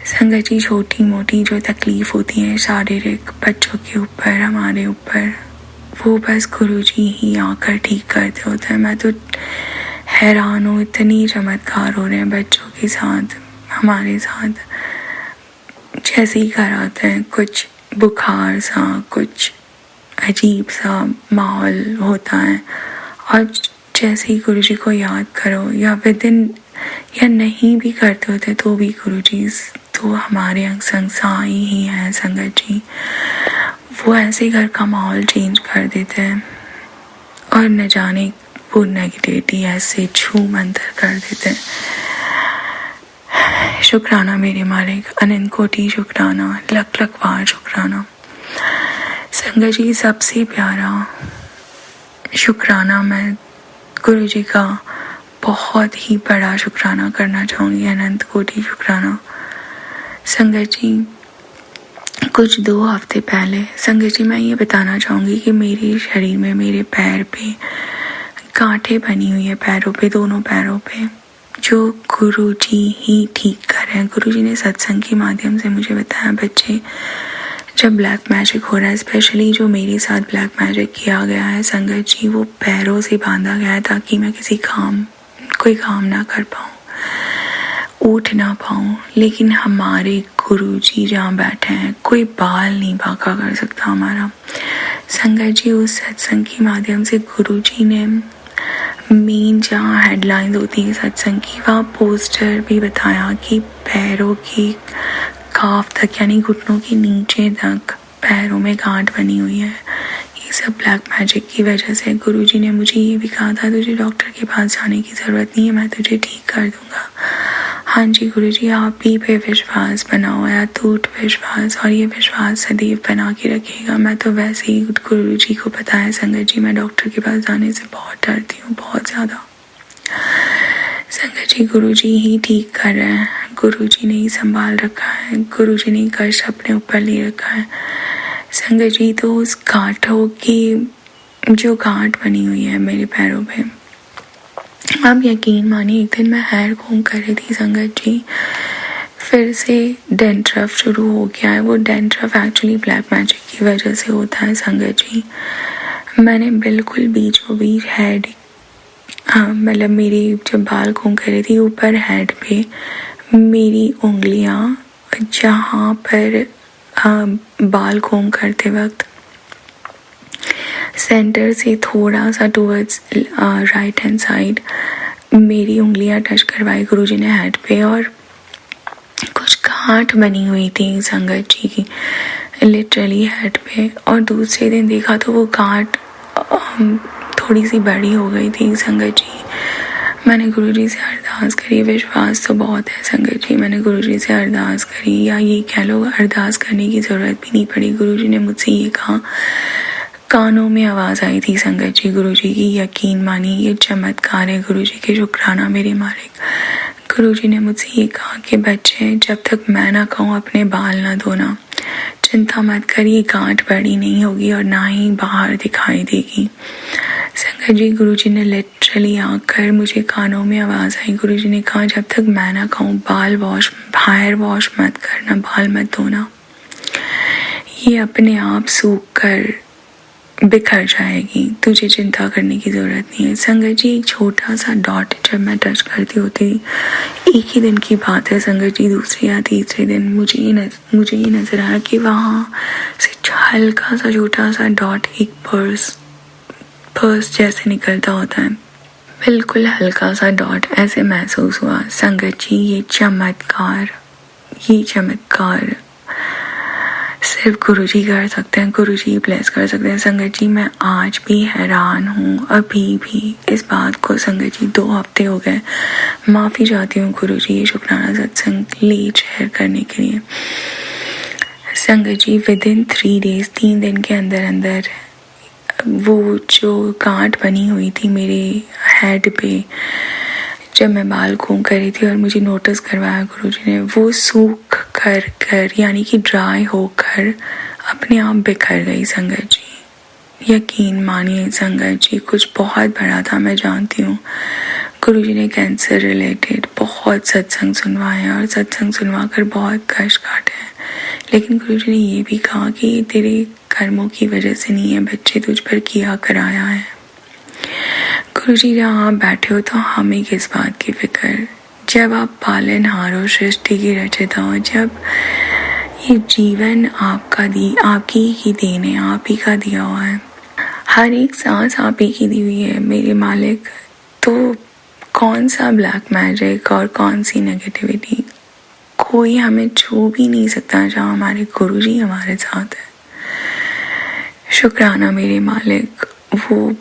संगत जी, छोटी मोटी जो तकलीफ होती है शारीरिक बच्चों के ऊपर, हमारे ऊपर, वो बस गुरुजी ही आकर ठीक करते होते हैं। मैं तो हैरान हूँ, इतनी चमत्कार हो रहे हैं बच्चों के साथ, हमारे साथ। जैसे ही घर आते हैं कुछ बुखार सा, कुछ अजीब सा माहौल होता है, और जैसे ही गुरुजी को याद करो या विदिन या नहीं भी करते होते तो भी गुरुजी तो हमारे अंग संग साई ही हैं संगत जी। वो ऐसे घर का माहौल चेंज कर देते हैं और न जाने वो नेगेटिविटी ऐसे छू मंतर कर देते हैं। शुक्राना मेरे मालिक, अनंत कोटि शुक्राना, लख लख बार शुक्राना। संगत जी, सबसे प्यारा शुक्राना मैं गुरुजी का बहुत ही बड़ा शुक्राना करना चाहूँगी, अनंत कोटि शुक्राना। संगत जी, कुछ 2 हफ्ते पहले संगत जी मैं ये बताना चाहूँगी कि मेरे शरीर में, मेरे पैर पे गांठें बनी हुई है, पैरों पे, दोनों पैरों पे, जो गुरुजी ही ठीक कर रहे हैं। गुरुजी ने सत्संग के माध्यम से मुझे बताया, बच्चे जब ब्लैक मैजिक हो रहा है, स्पेशली जो मेरे साथ ब्लैक मैजिक किया गया है संगत जी, वो पैरों से बांधा गया है ताकि मैं कोई काम ना कर पाऊँ, उठ ना पाऊँ। लेकिन हमारे गुरुजी जहाँ बैठे हैं, कोई बाल नहीं बांका कर सकता हमारा। संगत जी, उस सत्संग के माध्यम से गुरुजी ने मेन जहाँ हेडलाइंस होती है सत्संग की, वहाँ पोस्टर भी बताया कि पैरों की काफ तक, यानी घुटनों के नीचे तक पैरों में गांठ बनी हुई है। ये सब ब्लैक मैजिक की वजह से। गुरुजी ने मुझे ये भी कहा था, तुझे डॉक्टर के पास जाने की ज़रूरत नहीं है, मैं तुझे ठीक कर दूंगा। हाँ जी गुरुजी, आप ही पे विश्वास बनाओ, या टूट विश्वास, और ये विश्वास सदैव बना के रखिएगा। मैं तो वैसे ही गुरुजी को पता है संगत जी, मैं डॉक्टर के पास जाने से बहुत डरती हूँ, बहुत ज़्यादा। संगत जी, गुरुजी ही ठीक कर रहे हैं, गुरुजी ने ही संभाल रखा है, गुरुजी ने कष्ट अपने ऊपर ले रखा है। संगत जी, तो उस गांठों की जो गांठ बनी हुई है मेरे पैरों पे, आप यकीन मानिए, एक दिन मैं हेयर कॉम्ब कर रही थी संगत जी, फिर से डेंड्रफ शुरू हो गया है। वो डेंड्रफ एक्चुअली ब्लैक मैजिक की वजह से होता है संगत जी। मैंने बिल्कुल बीचों बीच हेड, मतलब मेरी जब बाल कॉम्ब कर रही थी, ऊपर हेड पे मेरी उंगलियां, जहाँ पर बाल कॉम्ब करते वक्त सेंटर से थोड़ा सा टुवर्ड्स राइट हैंड साइड मेरी उंगलियां टच करवाई गुरुजी ने हेड पे, और कुछ गांठ बनी हुई थी संगत जी की लिटरली हेड पे। और दूसरे दिन देखा तो वो गांठ थोड़ी सी बड़ी हो गई थी संगत जी। मैंने गुरुजी से अरदास करी, विश्वास तो बहुत है संगत जी, मैंने गुरुजी से अरदास करी, या ये कह लो अरदास करने की ज़रूरत भी नहीं पड़ी। गुरुजी ने मुझसे ये कहा, कानों में आवाज़ आई थी संगत जी गुरुजी की, यकीन मानिए ये चमत्कार है गुरुजी के, शुक्राना मेरे मालिक। गुरुजी ने मुझसे ये कहा कि बच्चे, जब तक मैं ना कहूँ अपने बाल ना धोना, चिंता मत करिए, गांठ बड़ी नहीं होगी और ना ही बाहर दिखाई देगी। संगत जी, गुरुजी ने लिटरली आकर मुझे कानों में आवाज़ आई, गुरुजी ने कहा, जब तक मैं ना कहूँ हेयर वॉश मत करना, बाल मत धोना, ये अपने आप सूख कर बिखर जाएगी, तुझे चिंता करने की ज़रूरत नहीं है। संगत जी, एक छोटा सा डॉट जब मैं टच करती होती, एक ही दिन की बात है संगत जी, दूसरे या तीसरे दिन मुझे ये नज़र आया कि वहाँ से हल्का सा छोटा सा डॉट, एक पर्स जैसे निकलता होता है, बिल्कुल हल्का सा डॉट ऐसे महसूस हुआ। संगत जी, ये चमत्कार सिर्फ गुरुजी कर सकते हैं, गुरुजी ब्लेस कर सकते हैं। संगत जी, मैं आज भी हैरान हूँ, अभी भी इस बात को संगत जी, 2 हफ्ते हो गए। माफ़ी चाहती हूँ गुरुजी, ये शुक्राना सत्संग लेट शेयर करने के लिए। संगत जी, विदिन 3 days, 3 दिन के अंदर वो जो गांठ बनी हुई थी मेरे हेड पे, जब मैं बाल कॉम्ब कर रही थी और मुझे नोटिस करवाया गुरुजी ने, वो सूख कर यानी कि ड्राई होकर अपने आप बिखर गई संगत जी। यकीन मानिए संगत जी, कुछ बहुत बड़ा था, मैं जानती हूँ। गुरुजी ने कैंसर रिलेटेड बहुत सत्संग सुनवाए और सत्संग सुनवा कर बहुत कष्ट काटे हैं, लेकिन गुरुजी ने ये भी कहा कि ये तेरे कर्मों की वजह से नहीं है, बच्चे तुझ पर किया कराया है। गुरुजी जहाँ आप बैठे हो तो हमें किस बात की फिक्र, जब आप पालनहार हो, सृष्टि की रचयिता हो, जब ये जीवन आपकी ही देन है, आप ही का दिया हुआ है, हर एक सांस आप ही की दी हुई है मेरे मालिक, तो कौन सा ब्लैक मैजिक और कौन सी नेगेटिविटी, कोई हमें छू भी नहीं सकता जहाँ हमारे गुरुजी हमारे साथ है। शुक्राना मेरे मालिक, वो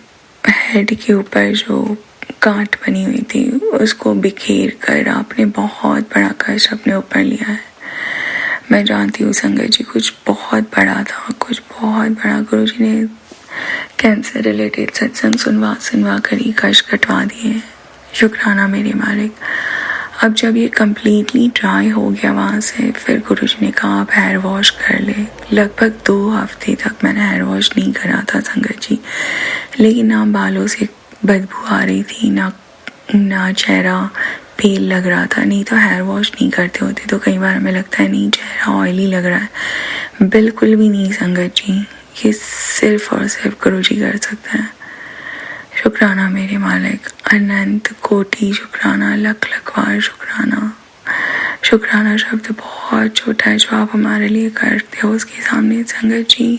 हेड के ऊपर जो गांठ बनी हुई थी उसको बिखेर कर आपने बहुत बड़ा कष्ट अपने ऊपर लिया है। मैं जानती हूँ संगत जी कुछ बहुत बड़ा था, कुछ बहुत बड़ा। गुरुजी ने कैंसर रिलेटेड सत्संग सुनवा कर ही कष्ट कटवा दिए। शुक्राना मेरे मालिक। अब जब ये कम्प्लीटली ड्राई हो गया वहाँ से, फिर गुरुजी ने कहा आप हेयर वॉश कर ले। लगभग 2 हफ्ते तक मैंने हेयर वॉश नहीं करा था संगत जी, लेकिन ना बालों से बदबू आ रही थी, ना चेहरा पेल लग रहा था। नहीं तो हेयर वॉश नहीं करते होते तो कई बार हमें लगता है नहीं चेहरा ऑयली लग रहा है, बिल्कुल भी नहीं संगत जी, ये सिर्फ और सिर्फ गुरुजी कर सकते हैं। शुक्राना मेरे मालिक, अनंत कोटि शुक्राना, लख बार शुक्राना। शुक्राना शब्द बहुत छोटा है जो आप हमारे लिए करते हो उसके सामने संगत जी।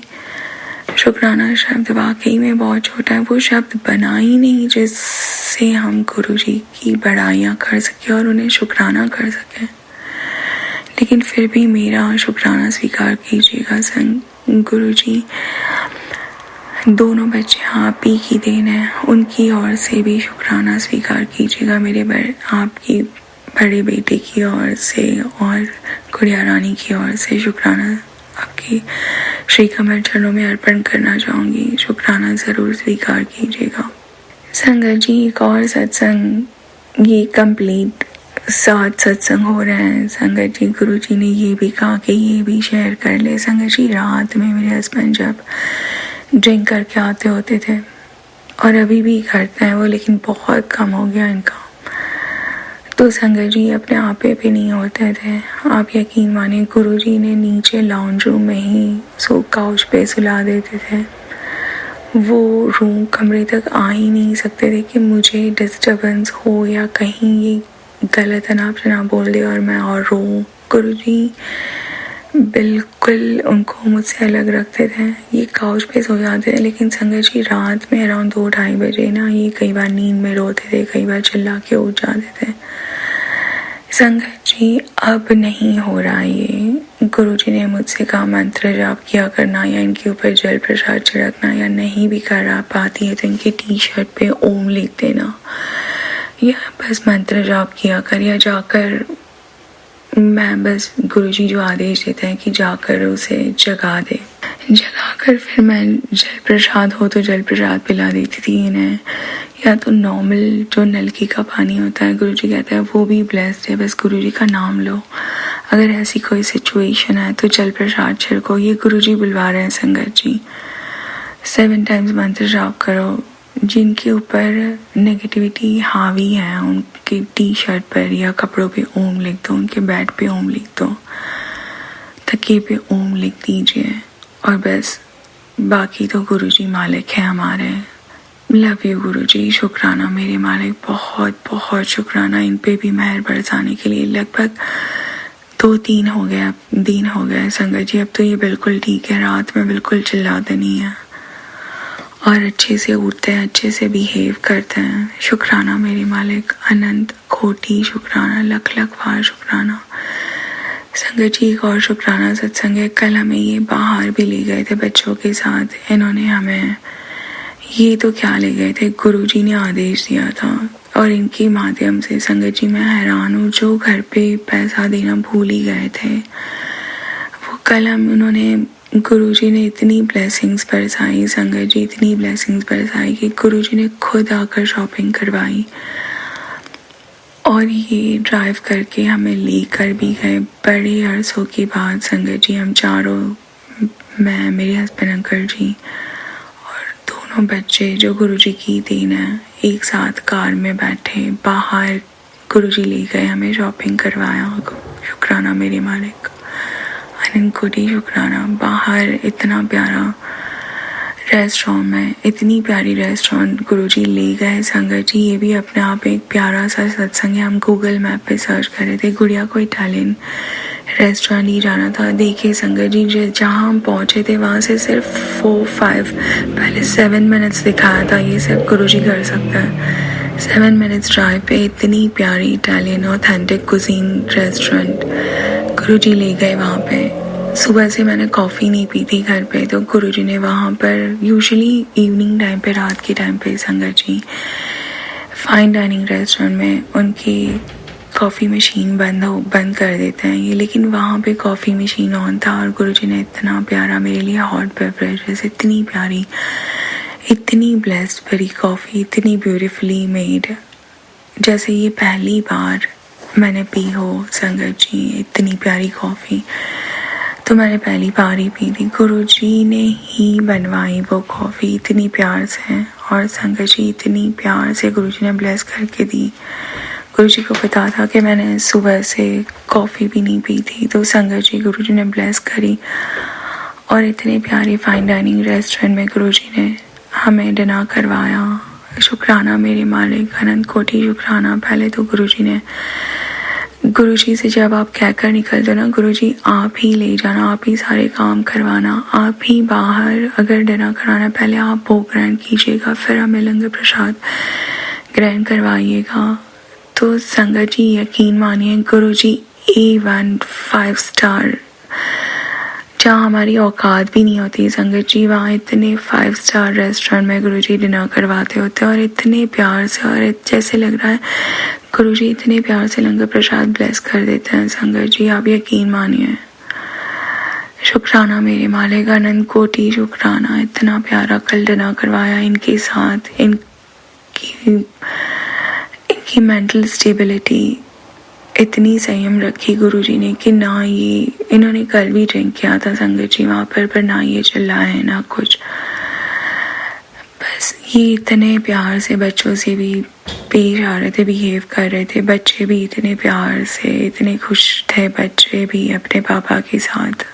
शुक्राना शब्द वाकई में बहुत छोटा है, वो शब्द बना ही नहीं जिससे हम गुरुजी की बड़ाइयाँ कर सके और उन्हें शुक्राना कर सके। लेकिन फिर भी मेरा शुक्राना स्वीकार कीजिएगा गुरुजी। दोनों बच्चे आप ही की देन है, उनकी ओर से भी शुक्राना स्वीकार कीजिएगा। मेरे आपकी बड़े बेटे की ओर से और गुड़िया रानी की ओर से शुक्राना आपकी श्री कमल चरणों में अर्पण करना चाहूँगी। शुक्राना ज़रूर स्वीकार कीजिएगा। संगत जी एक और सत्संग, ये कंप्लीट 7 सत्संग हो रहे हैं संगत जी। गुरुजी ने ये भी कहा कि ये भी शेयर कर ले संगत जी। रात में मेरे हस्बैंड जब ड्रिंक करके आते होते थे और अभी भी करते हैं वो, लेकिन बहुत कम हो गया इनका, तो संगत जी अपने आपे पे नहीं होते थे। आप यकीन मानिए गुरुजी ने नीचे लाउंज रूम में ही काउच पे सुला देते थे। वो रूम कमरे तक आ ही नहीं सकते थे कि मुझे डिस्टर्बेंस हो या कहीं ये गलत अनाप शनाप बोल दे और मैं और रोऊं। गुरुजी बिल्कुल उनको मुझसे अलग रखते थे। ये काउच पे सो जाते थे, लेकिन संगत जी रात में अराउंड 2-2:30 बजे ना ये कई बार नींद में रोते थे, कई बार चिल्ला के उठ जाते थे। संगत जी अब नहीं हो रहा ये। गुरुजी ने मुझसे कहा मंत्र जाप किया करना या इनके ऊपर जल प्रसाद छिड़कना, या नहीं भी कर पाती है तो इनके टी-शर्ट पे ओम लिख देना, या बस मंत्र जाप किया कर, या जाकर मैं बस गुरुजी जो आदेश देते हैं कि जाकर उसे जगा कर फिर मैं जल प्रसाद हो तो जल प्रसाद पिला देती थी इन्हें, या तो नॉर्मल जो नलकी का पानी होता है गुरुजी कहते हैं वो भी ब्लेस्ड है, बस गुरुजी का नाम लो। अगर ऐसी कोई सिचुएशन है तो जल प्रसाद छिड़को, ये गुरुजी बुलवा रहे हैं संगत जी। 7 टाइम्स मंत्र जाप करो। जिनके ऊपर नेगेटिविटी हावी है उनके टी-शर्ट पर या कपड़ों पे ओम लिख दो, उनके बेड पे ओम लिख दो, तकिए पे ओम लिख दीजिए, और बस बाकी तो गुरुजी मालिक है हमारे। लव यू गुरुजी। शुक्राना मेरे मालिक, बहुत बहुत शुक्राना इन पे भी मेहर बरसाने के लिए। लगभग 2-3 दिन हो गए संगत जी, अब तो ये बिल्कुल ठीक है, रात में बिल्कुल चिल्लाते नहीं है और अच्छे से उठते हैं, अच्छे से बिहेव करते हैं। शुक्राना मेरे मालिक, अनंत कोटि शुक्राना, लख बार शुक्राना। संगत जी एक और शुक्राना सत्संग है। कल हमें ये बाहर भी ले गए थे बच्चों के साथ, इन्होंने हमें ये तो क्या ले गए थे, गुरुजी ने आदेश दिया था और इनके माध्यम से संगत जी मैं हैरान हूँ, जो घर पे पैसा देना भूल ही गए थे वो कल उन्होंने गुरुजी ने इतनी ब्लेसिंग्स बरसाई संगत जी, इतनी ब्लेसिंग्स बरसाई कि गुरुजी ने खुद आकर शॉपिंग करवाई और ये ड्राइव करके हमें लेकर भी गए। बड़े अरसों के बाद संगत जी हम चारों, मैं, मेरे हस्बैंड अंकल जी और दोनों बच्चे जो गुरुजी की देन है, एक साथ कार में बैठे बाहर गुरुजी ले गए, हमें शॉपिंग करवाया। शुक्राना मेरे मालिक, अनंत कोटि शुक्राना। बाहर इतना प्यारा रेस्टोरेंट में, इतनी प्यारी रेस्टोरेंट गुरुजी ले गए संगत जी। ये भी अपने आप एक प्यारा सा सत्संग है। हम गूगल मैप पे सर्च कर रहे थे, गुड़िया को इटालियन रेस्टोरेंट ही जाना था। देखिए संगत जी, जहाँ हम पहुँचे थे वहाँ से सिर्फ 4-5 पहले 7 मिनट्स दिखाया था। ये सिर्फ गुरुजी कर सकता है। 7 मिनट्स ड्राइव पे इतनी प्यारी इटालियन ऑथेंटिक कुजीन रेस्टोरेंट गुरुजी ले गए वहाँ पे। सुबह से मैंने कॉफ़ी नहीं पी थी घर पे, तो गुरुजी ने वहाँ पर यूजुअली इवनिंग टाइम पे, रात के टाइम पे संगत जी फाइन डाइनिंग रेस्टोरेंट में उनकी कॉफ़ी मशीन बंद कर देते हैं ये, लेकिन वहाँ पे कॉफ़ी मशीन ऑन था और गुरुजी ने इतना प्यारा मेरे लिए हॉट बेवरेजेस, इतनी प्यारी, इतनी ब्लेस्ड भरी कॉफ़ी, इतनी ब्यूटीफुली मेड, जैसे ये पहली बार मैंने पी हो संगत जी। इतनी प्यारी कॉफ़ी तो मैंने पहली बार ही पी थी। गुरुजी ने ही बनवाई वो कॉफ़ी इतनी प्यार से, और संगत जी इतनी प्यार से गुरुजी ने ब्लेस करके दी। गुरुजी को पता था कि मैंने सुबह से कॉफ़ी भी नहीं पी थी, तो संगत जी गुरुजी ने ब्लेस करी और इतने प्यारे फाइन डाइनिंग रेस्टोरेंट में गुरुजी ने हमें डिनर करवाया। शुक्राना मेरे मालिक, अनंत कोटि शुक्राना। पहले तो गुरुजी से जब आप कहकर निकलते हो ना, गुरुजी आप ही ले जाना, आप ही सारे काम करवाना, आप ही बाहर अगर डिनर कराना, पहले आप भोग ग्रहण कीजिएगा, फिर हमें लंगर प्रसाद ग्रहण करवाइएगा। तो संगत जी यकीन मानिए, गुरुजी A1 5 स्टार, जहाँ हमारी औकात भी नहीं होती संगत जी, वहाँ इतने 5 स्टार रेस्टोरेंट में गुरुजी डिनर करवाते होते हैं, और इतने प्यार से, और जैसे लग रहा है गुरुजी इतने प्यार से लंगर प्रसाद ब्लेस कर देते हैं संगत जी, आप यकीन मानिए। शुक्राना मेरे मालिक, अनंत कोटि शुक्राना। इतना प्यारा कल डिनर करवाया इनके साथ। इनकी मेंटल स्टेबिलिटी इतनी संयम रखी गुरुजी ने कि ना ये, इन्होंने कल भी ड्रिंक किया था संगत जी वहाँ पर ना ये चिल्लाए ना कुछ, बस ये इतने प्यार से बच्चों से भी पेश आ रहे थे, बिहेव कर रहे थे। बच्चे भी इतने प्यार से, इतने खुश थे बच्चे भी अपने पापा के साथ।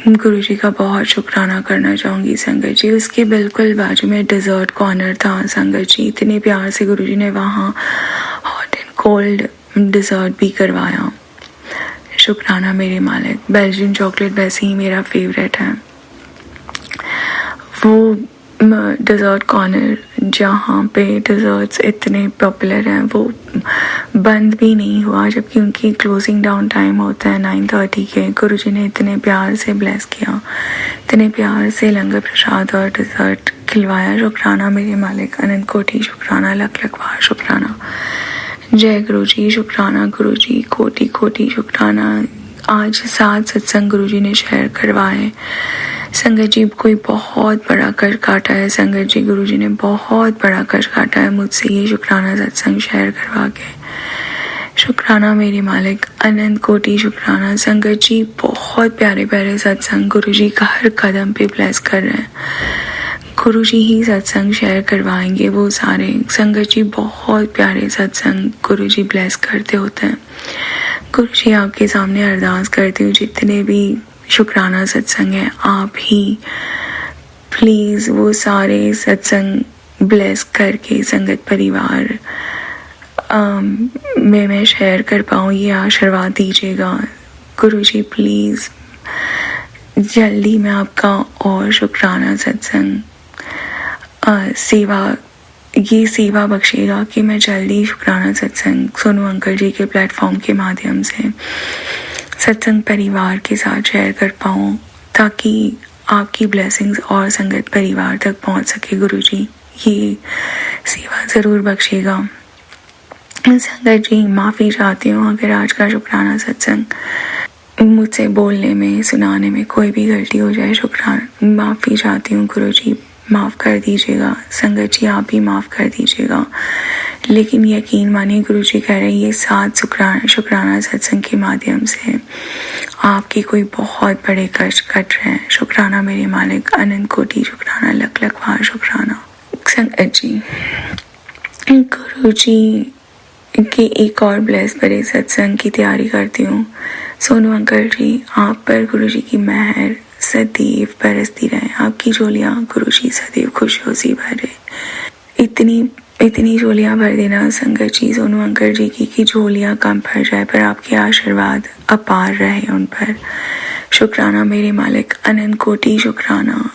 गुरुजी का बहुत शुक्राना करना चाहूँगी संगत जी। उसके बिल्कुल बाजू में डिज़र्ट कॉर्नर था संगत जी, इतने प्यार से गुरुजी ने वहाँ हॉट एंड कोल्ड डिज़र्ट भी करवाया। शुक्राना मेरे मालिक। बेल्जियन चॉकलेट वैसे ही मेरा फेवरेट है। वो डिज़र्ट कॉर्नर जहाँ पे डिज़र्ट्स इतने पॉपुलर हैं, वो बंद भी नहीं हुआ, जबकि उनकी क्लोजिंग डाउन टाइम होता है 9:30 के। गुरुजी ने इतने प्यार से ब्लेस किया, इतने प्यार से लंगर प्रसाद और डिज़र्ट खिलवाया। शुक्राना मेरे मालिक, अनंत कोटि शुक्राना, लख लख बार शुक्राना। जय गुरुजी, शुक्राना गुरुजी, कोटि कोटि शुक्राना। आज 7 सत्संग गुरुजी ने शेयर करवाए संगत जी। कोई बहुत बड़ा कर काटा है संगत जी, गुरुजी ने बहुत बड़ा कर काटा है मुझसे ये शुक्राना सत्संग शेयर करवा के। शुक्राना मेरे मालिक, अनंत कोटि शुक्राना। संगत जी बहुत प्यारे प्यारे सत्संग गुरुजी का हर कदम पे ब्लेस कर रहे हैं। गुरुजी ही सत्संग शेयर करवाएंगे वो सारे। संगत जी बहुत प्यारे सत्संग गुरुजी ब्लेस करते होते हैं। गुरुजी आपके सामने अरदास करती हूँ, जितने भी शुक्राना सत्संग है आप ही प्लीज़ वो सारे सत्संग ब्लेस करके संगत परिवार में मैं शेयर कर पाऊँ, ये आशीर्वाद दीजिएगा गुरुजी प्लीज़। जल्दी मैं आपका और शुक्राना सत्संग सेवा बख्शेगा कि मैं जल्दी शुक्राना सत्संग सोनू अंकल जी के प्लेटफॉर्म के माध्यम से सत्संग परिवार के साथ शेयर कर पाऊँ, ताकि आपकी ब्लेसिंग्स और संगत परिवार तक पहुँच सके। गुरुजी ये सेवा ज़रूर बख्शेगा। संगत जी माफ़ी चाहती हूँ अगर आज का शुक्राना सत्संग मुझसे बोलने में, सुनाने में कोई भी गलती हो जाए। शुक्राना माफ़ी चाहती हूँ गुरुजी, माफ़ कर दीजिएगा। संगत जी आप ही माफ़ कर दीजिएगा। लेकिन यकीन मानिए गुरुजी कह रहे हैं ये 7 शुक्राना सत्संग के माध्यम से आपके कोई बहुत बड़े कष्ट कट रहे हैं। शुक्राना मेरे मालिक, अनंत कोटि शुक्राना, लख लख बार शुक्राना। संगत जी गुरु जी की एक और ब्लेस भरे सत्संग की तैयारी करती हूँ। सोनू अंकल जी, आप पर गुरु जी की मेहर सदैव बरसती रहे, आपकी झोलियाँ गुरु जी सदैव खुशियों से भरे। इतनी झोलियाँ भर देना संगत जी सोनू अंकल जी की झोलियाँ कम भर जाए, पर आपके आशीर्वाद अपार रहे उन पर। शुक्राना मेरे मालिक, अनंत कोटि शुक्राना।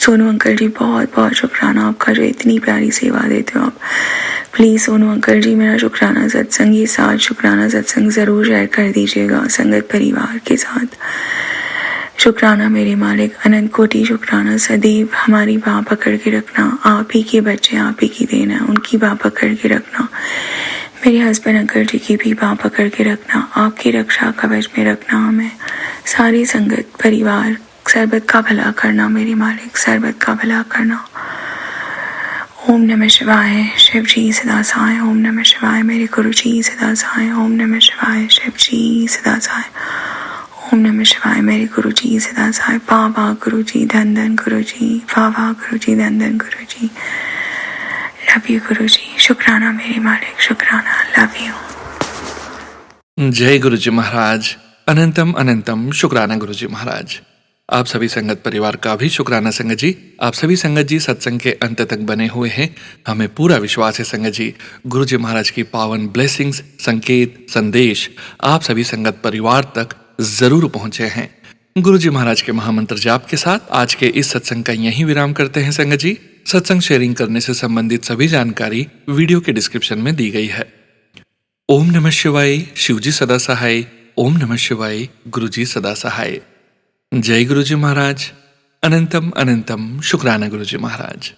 सोनू अंकल जी बहुत बहुत शुक्राना आपका, जो इतनी प्यारी सेवा देते हो आप। प्लीज़ सोनू अंकल जी, मेरा शुक्राना सत्संग, ये 7 शुक्राना सत्संग ज़रूर शेयर कर दीजिएगा संगत परिवार के साथ। शुक्राना मेरे मालिक, अनंत कोटि शुक्राना। सदैव हमारी बाँ पकड़ के रखना, आप ही के बच्चे आप ही की देन है, उनकी बाँ पकड़ के रखना। मेरे हस्बैंड अंकल जी की भी बाँ पकड़ के रखना, आपकी रक्षा कवच में रखना हमें। सारी संगत परिवार, सरबत का भला करना मेरे मालिक, सरबत का भला करना। ओम नमः शिवाय, शिव जी सदा सहाय। ओम नमः शिवाय, मेरे गुरु जी सदा सहाय। ओम नमः शिवाय, शिव जी सदा सहाय। ओम नमः शिवाय, मेरे गुरु जी सदा सहाय। वाह वाह गुरु जी, धन धन गुरु जी, वाह वाह गुरु जी, धन धन गुरु जी। लव यू गुरु जी, शुक्राना मेरे मालिक, शुक्राना, लव यू। जय गुरु जी महाराज। अनंतम अनंतम शुक्राना गुरु जी महाराज। आप सभी संगत परिवार का भी शुक्राना संगत जी। आप सभी संगत जी सत्संग के अंत तक बने हुए हैं। हमें पूरा विश्वास है संगत जी, गुरु जी महाराज की पावन ब्लेसिंग्स, संकेत, संदेश आप सभी संगत परिवार तक जरूर पहुंचे हैं। गुरु जी महाराज के महामंत्र जाप के साथ आज के इस सत्संग का यहीं विराम करते हैं संगत जी। सत्संग शेयरिंग करने से संबंधित सभी जानकारी वीडियो के डिस्क्रिप्शन में दी गई है। ओम नमः शिवाय, शिव जी सदा सहाय। ओम नमः शिवाय, गुरु जी सदा सहाय। जय गुरु जी महाराज। अनंतम अनंतम शुक्राना गुरु जी महाराज।